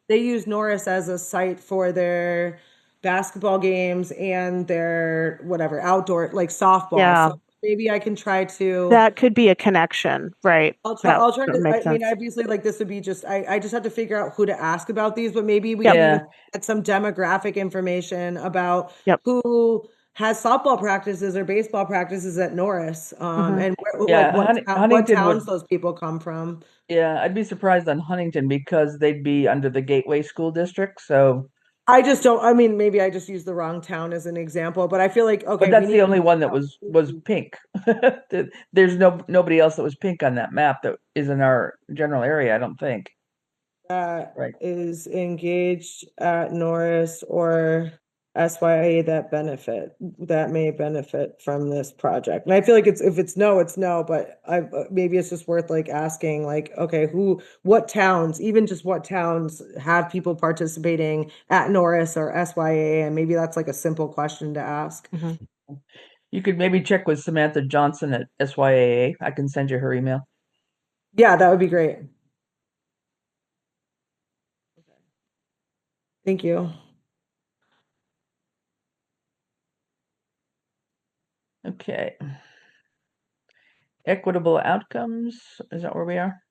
use Norris as a site for their basketball games and their whatever outdoor softball. Yeah. So maybe I can try to. That could be a connection, right? I'll try. That I'll try would to. make I mean, sense. obviously, like this would be just. I just have to figure out who to ask about these, but maybe we Yep. can Yeah. even get some demographic information about Yep. who has softball practices or baseball practices at Norris, Mhm. and where, Yeah, what Huntington towns would. those people come from. Yeah, I'd be surprised on Huntington because they'd be under the Gateway School District. So, I just don't. I mean, maybe I just used the wrong town as an example, but I feel like but okay, we that's need the only one that was pink. There's nobody else that was pink on that map that is in our general area, I don't think. that Right. is engaged at Norris or SYA that may benefit from this project. And I feel like if it's no, it's no, but maybe it's just worth like asking like, okay, what towns, even just what towns have people participating at Norris or SYA? And maybe that's like a simple question to ask. Mhm. You could maybe check with Samantha Johnson at SYAA. I can send you her email. Yeah, that would be great. Thank you. Okay. Equitable outcomes, is that where we are?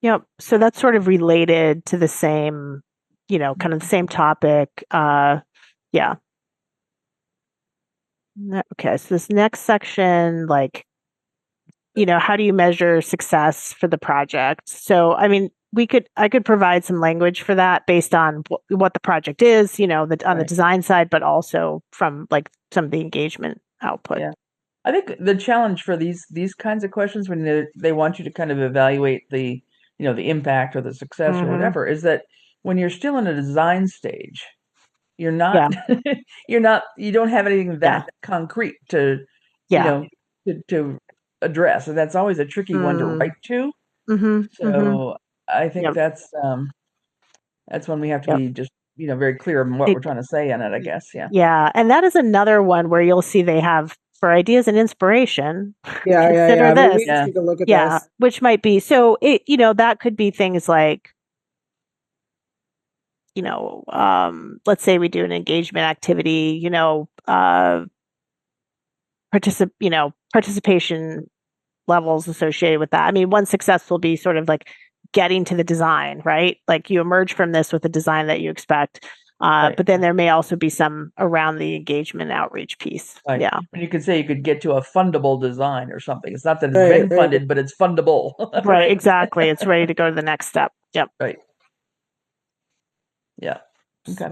Yep. So that's sort of related to the same, kind of the same topic. Yeah. Okay. So this next section, like, how do you measure success for the project? So, I mean, I could provide some language for that based on what the project is, on the Right. design side, but also from like some of the engagement output. Yeah. I think the challenge for these kinds of questions when they want you to kind of evaluate the the impact or the success or Mhm. whatever is that when you're still in a design stage, you're Yeah. not you don't have anything Yeah. that concrete to Yeah. to address, and that's always a tricky one to write to. Mhm. Mhm. So I think Yep. that's when we have to Yep. be just very clear on what we're trying to say in it, I guess. Yeah. Yeah, and that is another one where you'll see they have for ideas and inspiration, consider Maybe we this. just Yeah. need to look at Yeah, this. which might be so that could be things like, let's say we do an engagement activity, participation levels associated with that. I mean, one success will be sort of like getting to the design, right? Like you emerge from this with a design that you expect. Right. But then there may also be some around the engagement outreach piece. Right. Yeah. And you could say you could get to a fundable design or something. It's not that it's Right, been right. funded, but it's fundable. Right, exactly. It's ready to go to the next step. Yep. Right. Yeah. Okay.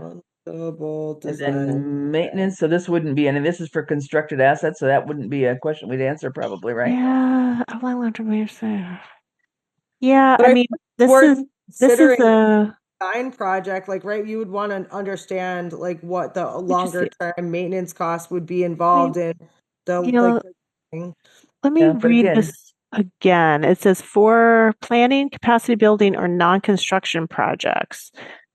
Fundable And design. then maintenance. So this wouldn't be any. This is for constructed assets, so that wouldn't be a question we'd answer probably, right? Yeah. Oh, I learned to say. Yeah, But I I mean, think this worth is considering a design project, like, right, you would want to understand like what the longer term maintenance costs would be involved in the you know, thing. let me Yeah, but read again, this again. It says for planning, capacity building, or non-construction projects,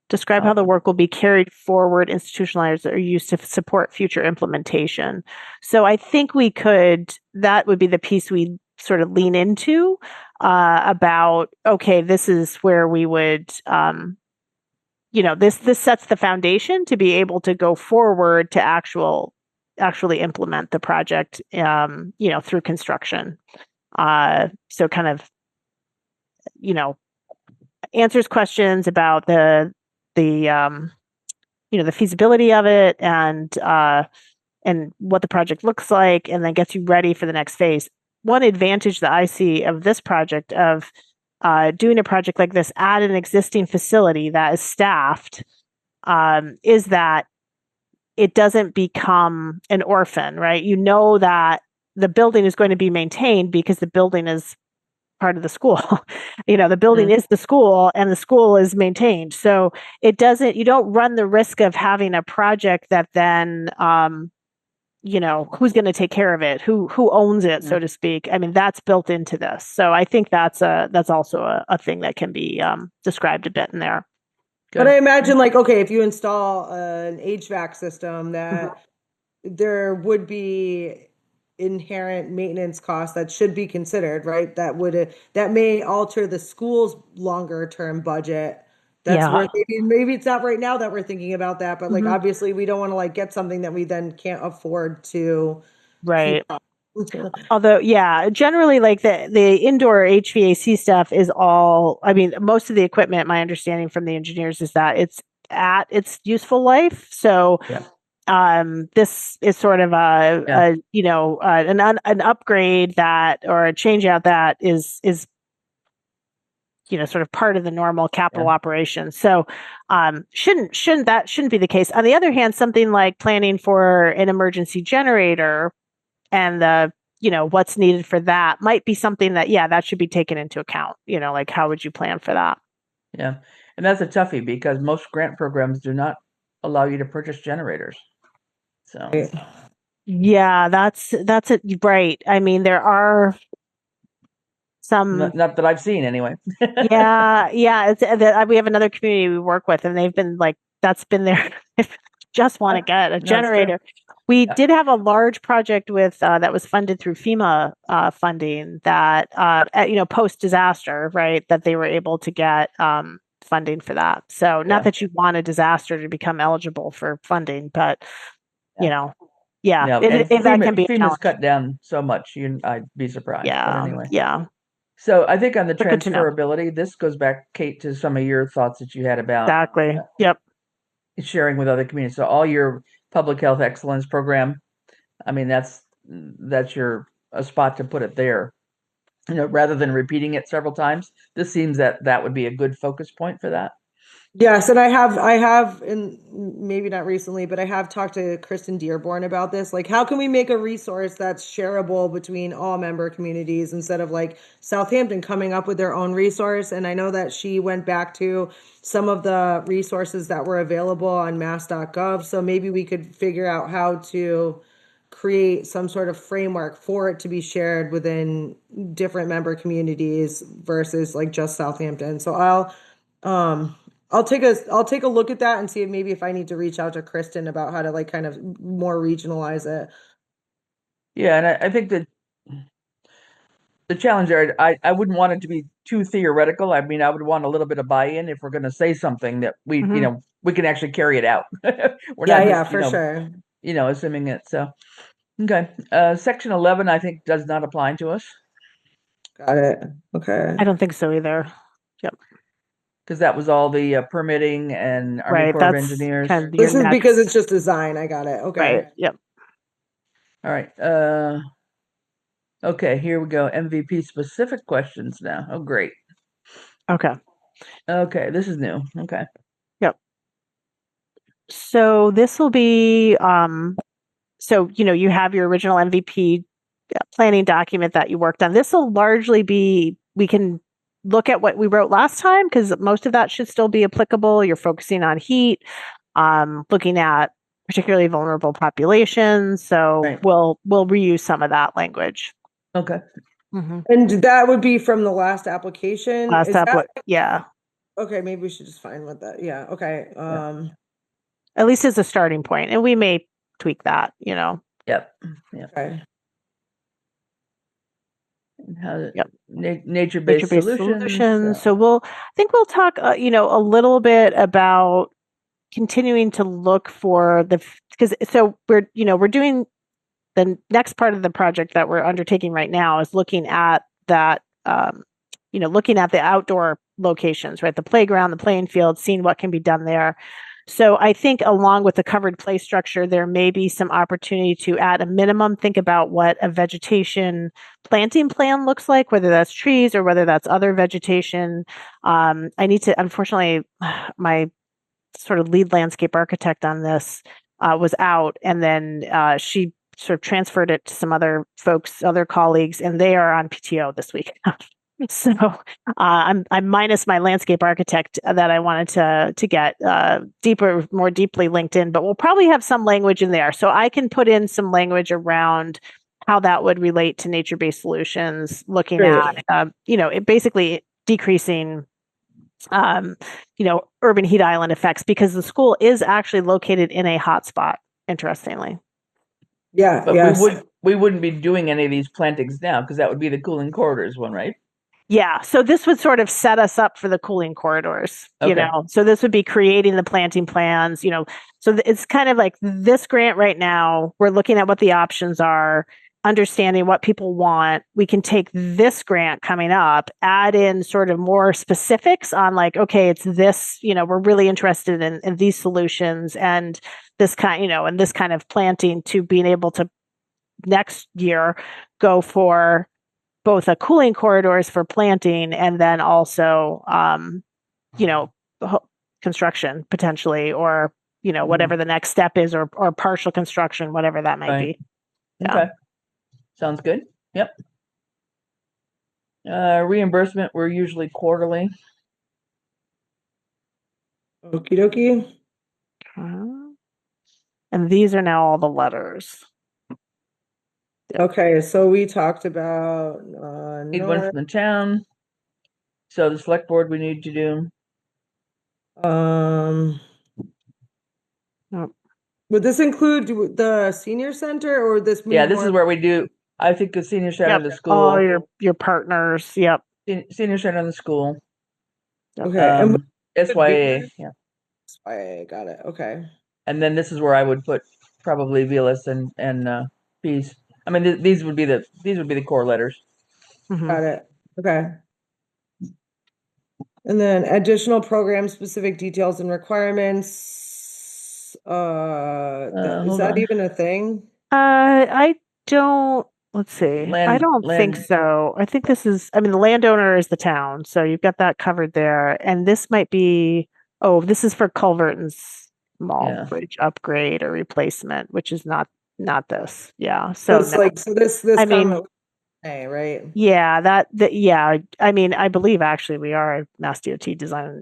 describe how the work will be carried forward, institutionalized, or used to support future implementation. So I think that would be the piece we sort of lean into about, okay, this is where we would, this sets the foundation to be able to go forward to actually implement the project, through construction. So kind of, answers questions about the feasibility of it and what the project looks like, and then gets you ready for the next phase. One advantage that I see of this project of doing a project like this at an existing facility that is staffed is that it doesn't become an orphan, right? You know that the building is going to be maintained because the building is part of the school. The building is the school and the school is maintained. So you don't run the risk of having a project that then, who's going to take care of it? Who owns it, so to speak? I mean, that's built into this. So I think that's also a thing that can be described a bit in there. good. But I imagine like, okay, if you install an HVAC system that there would be inherent maintenance costs that should be considered, right? That may alter the school's longer term budget. That's Yeah. where maybe it's not right now that we're thinking about that, but like obviously we don't want to like get something that we then can't afford to keep Right. up. Although, yeah, generally like the indoor HVAC stuff is all, I mean, most of the equipment, my understanding from the engineers is that it's at its useful life. So Yeah. this is sort of an upgrade that, or a change out that is sort of part of the normal capital operation. So shouldn't be the case. On the other hand, something like planning for an emergency generator and the what's needed for that might be something that that should be taken into account. Like how would you plan for that? Yeah, and that's a toughie because most grant programs do not allow you to purchase generators. So yeah, that's it, right. I mean, there are some, not that I've seen anyway. yeah, it's we have another community we work with, and they've been like, that's been there. Just want to get a generator. We did have a large project with that was funded through FEMA funding that post disaster, right? That they were able to get funding for that. So not that you want a disaster to become eligible for funding, but and if that can be a FEMA's challenge. cut down so much, I'd be surprised. But anyway, So I think on the transferability, this goes back, Kate, to some of your thoughts that you had about exactly. Yep. Sharing with other communities. So all your public health excellence program, I mean, that's a spot to put it there. Rather than repeating it several times, this seems that would be a good focus point for that. Yes, and I have, and maybe not recently, but I have talked to Kristen Dearborn about this. Like, how can we make a resource that's shareable between all member communities instead of like Southampton coming up with their own resource? And I know that she went back to some of the resources that were available on mass.gov. So maybe we could figure out how to create some sort of framework for it to be shared within different member communities versus like just Southampton. So I'll take a look at that and see if I need to reach out to Kristen about how to like kind of more regionalize it. Yeah, and I think that the challenge there, I wouldn't want it to be too theoretical. I mean, I would want a little bit of buy-in if we're going to say something that we can actually carry it out. We're not just, for sure. Assuming it. So, okay. Section 11, I think, does not apply to us. Got it. Okay. I don't think so either. Yep. Because that was all the permitting and Army Corps of Engineers. Kind of This is because it's just design. I got it. Okay. Right. Yep. All right. Okay, here we go. MVP specific questions now. Oh, great. Okay. Okay, this is new. Okay. Yep. So this will be so you have your original MVP planning document that you worked on. This will largely be, we can look at what we wrote last time because most of that should still be applicable. You're focusing on heat, looking at particularly vulnerable populations. So we'll reuse some of that language. Okay. Mm-hmm. And that would be from the last application. Yeah. Okay, maybe we should just find what that. Yeah. Okay. At least as a starting point, and we may tweak that. Yep. Okay. Nature-based solutions. So I think we'll talk, a little bit about continuing to look for we're doing the next part of the project that we're undertaking right now is looking at that, looking at the outdoor locations, right? The playground, the playing field, seeing what can be done there. So I think along with the covered play structure, there may be some opportunity to, at a minimum, think about what a vegetation planting plan looks like, whether that's trees or whether that's other vegetation. I need to, unfortunately, my sort of lead landscape architect on this was out, and then she sort of transferred it to some other folks, other colleagues, and they are on PTO this week. So I'm minus my landscape architect that I wanted to get more deeply linked in, but we'll probably have some language in there. So I can put in some language around how that would relate to nature-based solutions, looking at, it basically decreasing, urban heat island effects, because the school is actually located in a hotspot, interestingly. Yeah. But we wouldn't be doing any of these plantings now because that would be the cooling corridors one, right? Yeah, so this would sort of set us up for the cooling corridors, So this would be creating the planting plans, So it's kind of like this grant right now, we're looking at what the options are. understanding what people want. We can take this grant coming up, add in sort of more specifics on like, okay, it's this, we're really interested in these solutions and this kind, and this kind of planting, to being able to next year go for both a cooling corridors for planting and then also, construction potentially, or, whatever the next step is, or partial construction, whatever that might be. Yeah. Okay. Sounds good. Yep. Reimbursement, we're usually quarterly. Okie dokie. And these are now all the letters. Okay, so we talked about Need one from the town. So the select board we need to do. Would this include the senior center, or this? Yeah, this is where we do. I think the senior center, the school. All your partners. Yep. Senior center and the school. Okay. And SYA. Yeah. SYA, got it. Okay. And then this is where I would put probably Velas and Peace. I mean, these would be the core letters. Got it. Okay. And then additional program specific details and requirements. Is that even a thing? I don't. Let's see. I don't think so. I think this is. I mean, the landowner is the town, so you've got that covered there. And this might be. Oh, this is for culvert and small bridge upgrade or replacement, which is not this. Yeah. So it's like this. I mean. Right. Yeah, yeah. I mean, I believe actually we are a Mass DOT design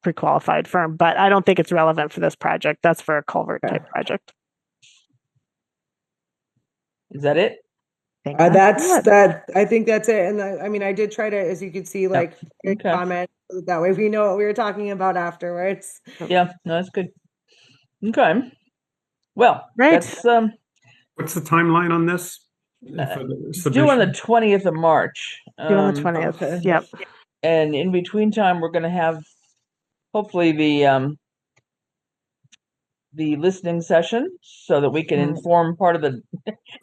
pre-qualified firm, but I don't think it's relevant for this project. That's for a culvert type project. Is that it? I think that's it. And I mean, I did try to, as you could see, like comment that way we know what we were talking about afterwards. Yeah, no, that's good. Okay. Well, that's what's the timeline on this? Due on the 20th of March. Due on the 20th. Yep. And in between time, we're going to have hopefully the listening session so that we can inform part of the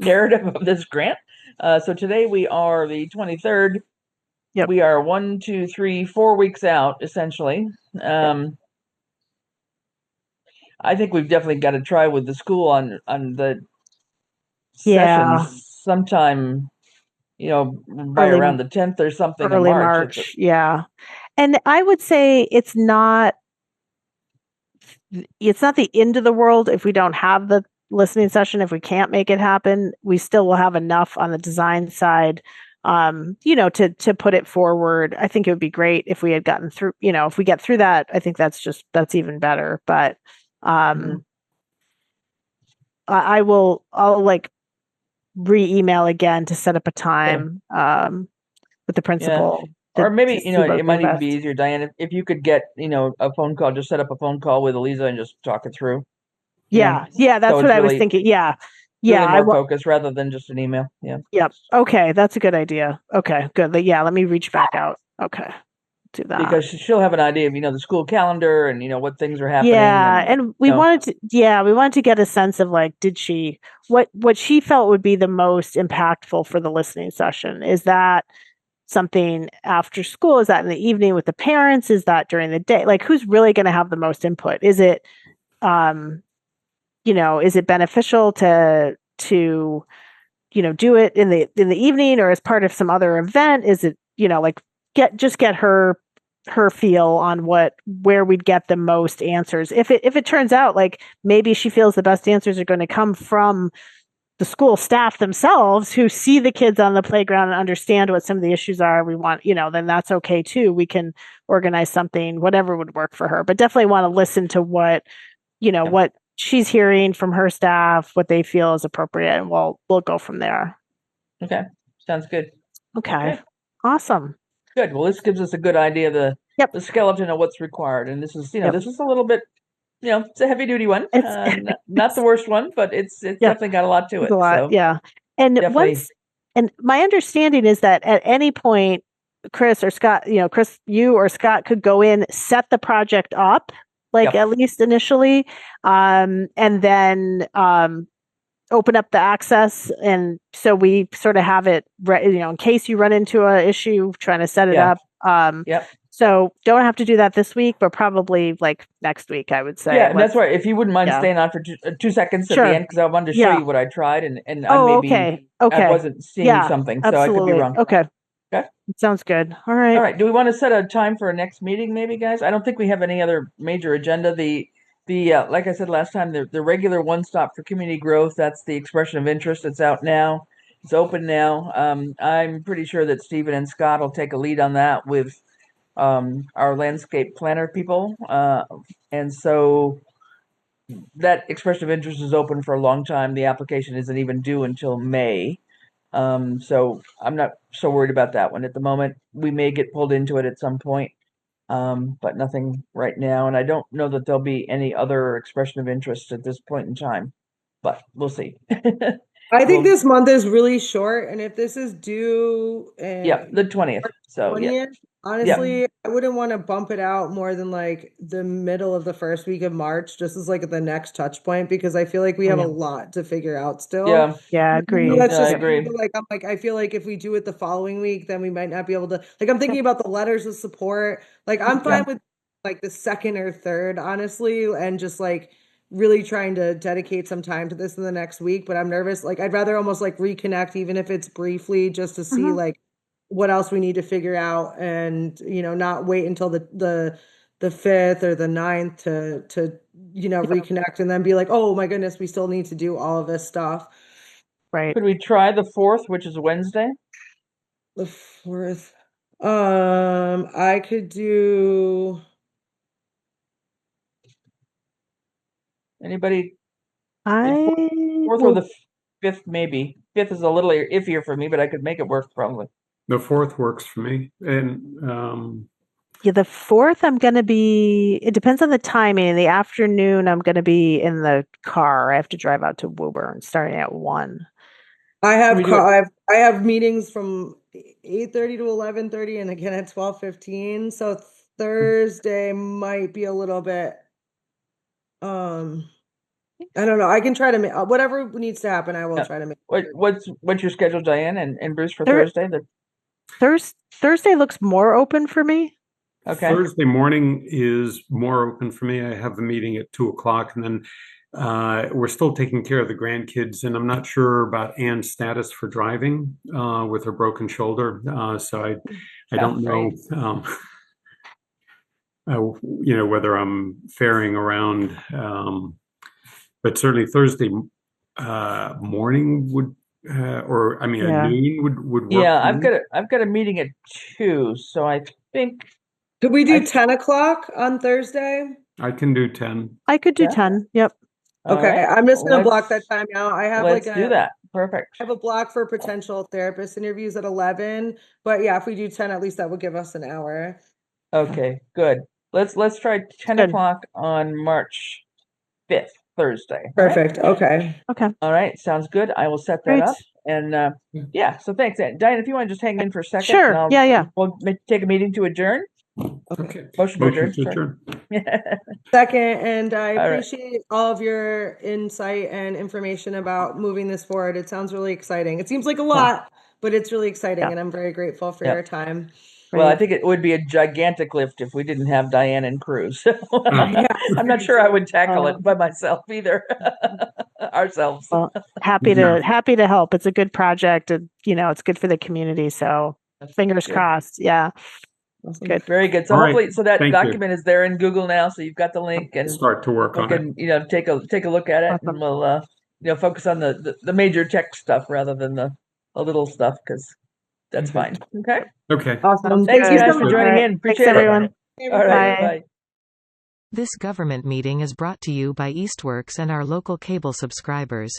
narrative of this grant. So today we are the 23rd. Yep. We are 1, 2, 3, 4 weeks out essentially. I think we've definitely got to try with the school on the sessions sometime, by around the 10th or something. Early March. Yeah. And I would say it's not the end of the world if we don't have the listening session. If we can't make it happen, we still will have enough on the design side, to put it forward. I think it would be great if we had gotten through, if we get through that. I think that's even better. But I'll like re-email again to set up a time with the principal. Or maybe, it might even be easier, Diane, if you could get, a phone call, just set up a phone call with Eliza and just talk it through. Yeah, that's what I was thinking. Yeah. Really more focused rather than just an email. Yeah. Yep. Okay, that's a good idea. Okay, good. Yeah, let me reach back out. Okay. Do that. Because she'll have an idea of, the school calendar and, what things are happening. Yeah, and we wanted to get a sense of like, did she, what she felt would be the most impactful for the listening session? Is that something after school? Is that in the evening with the parents? Is that during the day? Like, who's really going to have the most input? Is it, is it beneficial to do it in the evening or as part of some other event? Is it, get her feel on where we'd get the most answers. If it turns out like maybe she feels the best answers are going to come from the school staff themselves who see the kids on the playground and understand what some of the issues are, we want, then that's okay too. We can organize something, whatever would work for her, but definitely want to listen to what she's hearing from her staff, what they feel is appropriate, and we'll go from there. Okay. Sounds good. Okay. Awesome. Good. Well, this gives us a good idea of the skeleton of what's required. And this is, this is a little bit, it's a heavy duty one. Not the worst one, but it's definitely got a lot to it. A lot, so And and my understanding is that at any point, Chris or Scott, Chris, you or Scott could go in, set the project up, at least initially, and then open up the access, and so we sort of have it, in case you run into a issue trying to set it Yeah. up. Yep. So don't have to do that this week, but probably like next week, I would say. Yeah, and that's why if you wouldn't mind yeah. staying on for 2 seconds at Sure. the end, because I wanted to show Yeah. you what I tried, and I Oh, maybe okay. I wasn't seeing Yeah, something, so I could be absolutely. wrong. Okay. Okay. Sounds good. All right. All right. Do we want to set a time for a next meeting, maybe, guys? I don't think we have any other major agenda. The like I said last time, the regular one stop for community growth. That's the expression of interest. It's out now. It's open now. I'm pretty sure that Stephen and Scott will take a lead on that with our landscape planner people. And so that expression of interest is open for a long time. The application isn't even due until May. So I'm not so worried about that one at the moment. We may get pulled into it at some point, but nothing right now. And I don't know that there'll be any other expression of interest at this point in time, but we'll see. I think Well, this month is really short, and if this is due yeah, the 20th. So yeah, 20th, honestly, I wouldn't want to bump it out more than like the middle of the first week of March, just as like the next touch point, because I feel like we have a lot to figure out still. yeah, Yeah, agreed. That's Yeah, I just agree. like I'm like I feel like if we do it the following week, then we might not be able to. Like I'm thinking about the letters of support. Like I'm fine with like the second or third, honestly, and just like really trying to dedicate some time to this in the next week. But I'm nervous. Like I'd rather almost like reconnect, even if it's briefly, just to see like what else we need to figure out, and not wait until the 5th or the 9th to reconnect and then be like, oh my goodness, we still need to do all of this stuff. Right. Could we try the 4th, which is Wednesday? The 4th. I could do. Anybody? I 4th or the 5th, maybe. 5th is a little iffier for me, but I could make it work probably. The 4th works for me. And yeah, the 4th, I'm going to be, it depends on the timing. In the afternoon, I'm going to be in the car. I have to drive out to Woburn starting at 1. I have we do it? I have meetings from 8:30 to 11:30 and again at 12:15. So Thursday might be a little bit I don't know. I can try to make whatever needs to happen, I will Yeah. try to make. What's your schedule, Diane and Bruce, for Thur- Thursday? Thursday looks more open for me. Okay. Thursday morning is more open for me. I have a meeting at 2:00, and then we're still taking care of the grandkids, and I'm not sure about Anne's status for driving with her broken shoulder. So I don't know, whether I'm ferrying around. But certainly Thursday morning would, or I mean, Yeah. a noon would work. Yeah, for me. I've got a meeting at 2, so I think Could we do 10 o'clock on Thursday? I can do 10. I could do Yeah. 10. Yep. all Okay, right, I'm just gonna block let's- that time out. I have Let's like do that. Perfect. I have a block for potential therapist interviews at 11, but yeah, if we do 10, at least that would give us an hour. Okay, good. Let's try 10 Good. o'clock on March 5th, Thursday. All right? Perfect. Okay. Okay. All right, sounds good. I will set that Great. up. And yeah, so thanks. Diane, if you want to just hang in for a second. Sure. and Yeah. We'll take a meeting to adjourn. Okay. Motion to adjourn. to adjourn. Second, and I All right. appreciate all of your insight and information about moving this forward. It sounds really exciting. It seems like a lot, but it's really exciting, Yeah. and I'm very grateful for Yeah. your time. Well, I Great. think it would be a gigantic lift if we didn't have Diane and crew. So Yeah. I'm not sure I would tackle it by myself either. Ourselves. Well, happy Yeah. to help. It's a good project, and it's good for the community. So fingers Good. crossed. Yeah. Awesome. Good. Very good. So All right. hopefully, so that Thank you. document is there in Google now. So you've got the link, and Start to work we on it. can take a look at it, Awesome. and we'll focus on the major tech stuff rather than the little stuff, because that's fine. Okay. Okay. Awesome. Thanks, Thank you guys, so for much. joining All right. in. Thanks, Appreciate it. everyone. All right. Bye. Bye. This government meeting is brought to you by Eastworks and our local cable subscribers.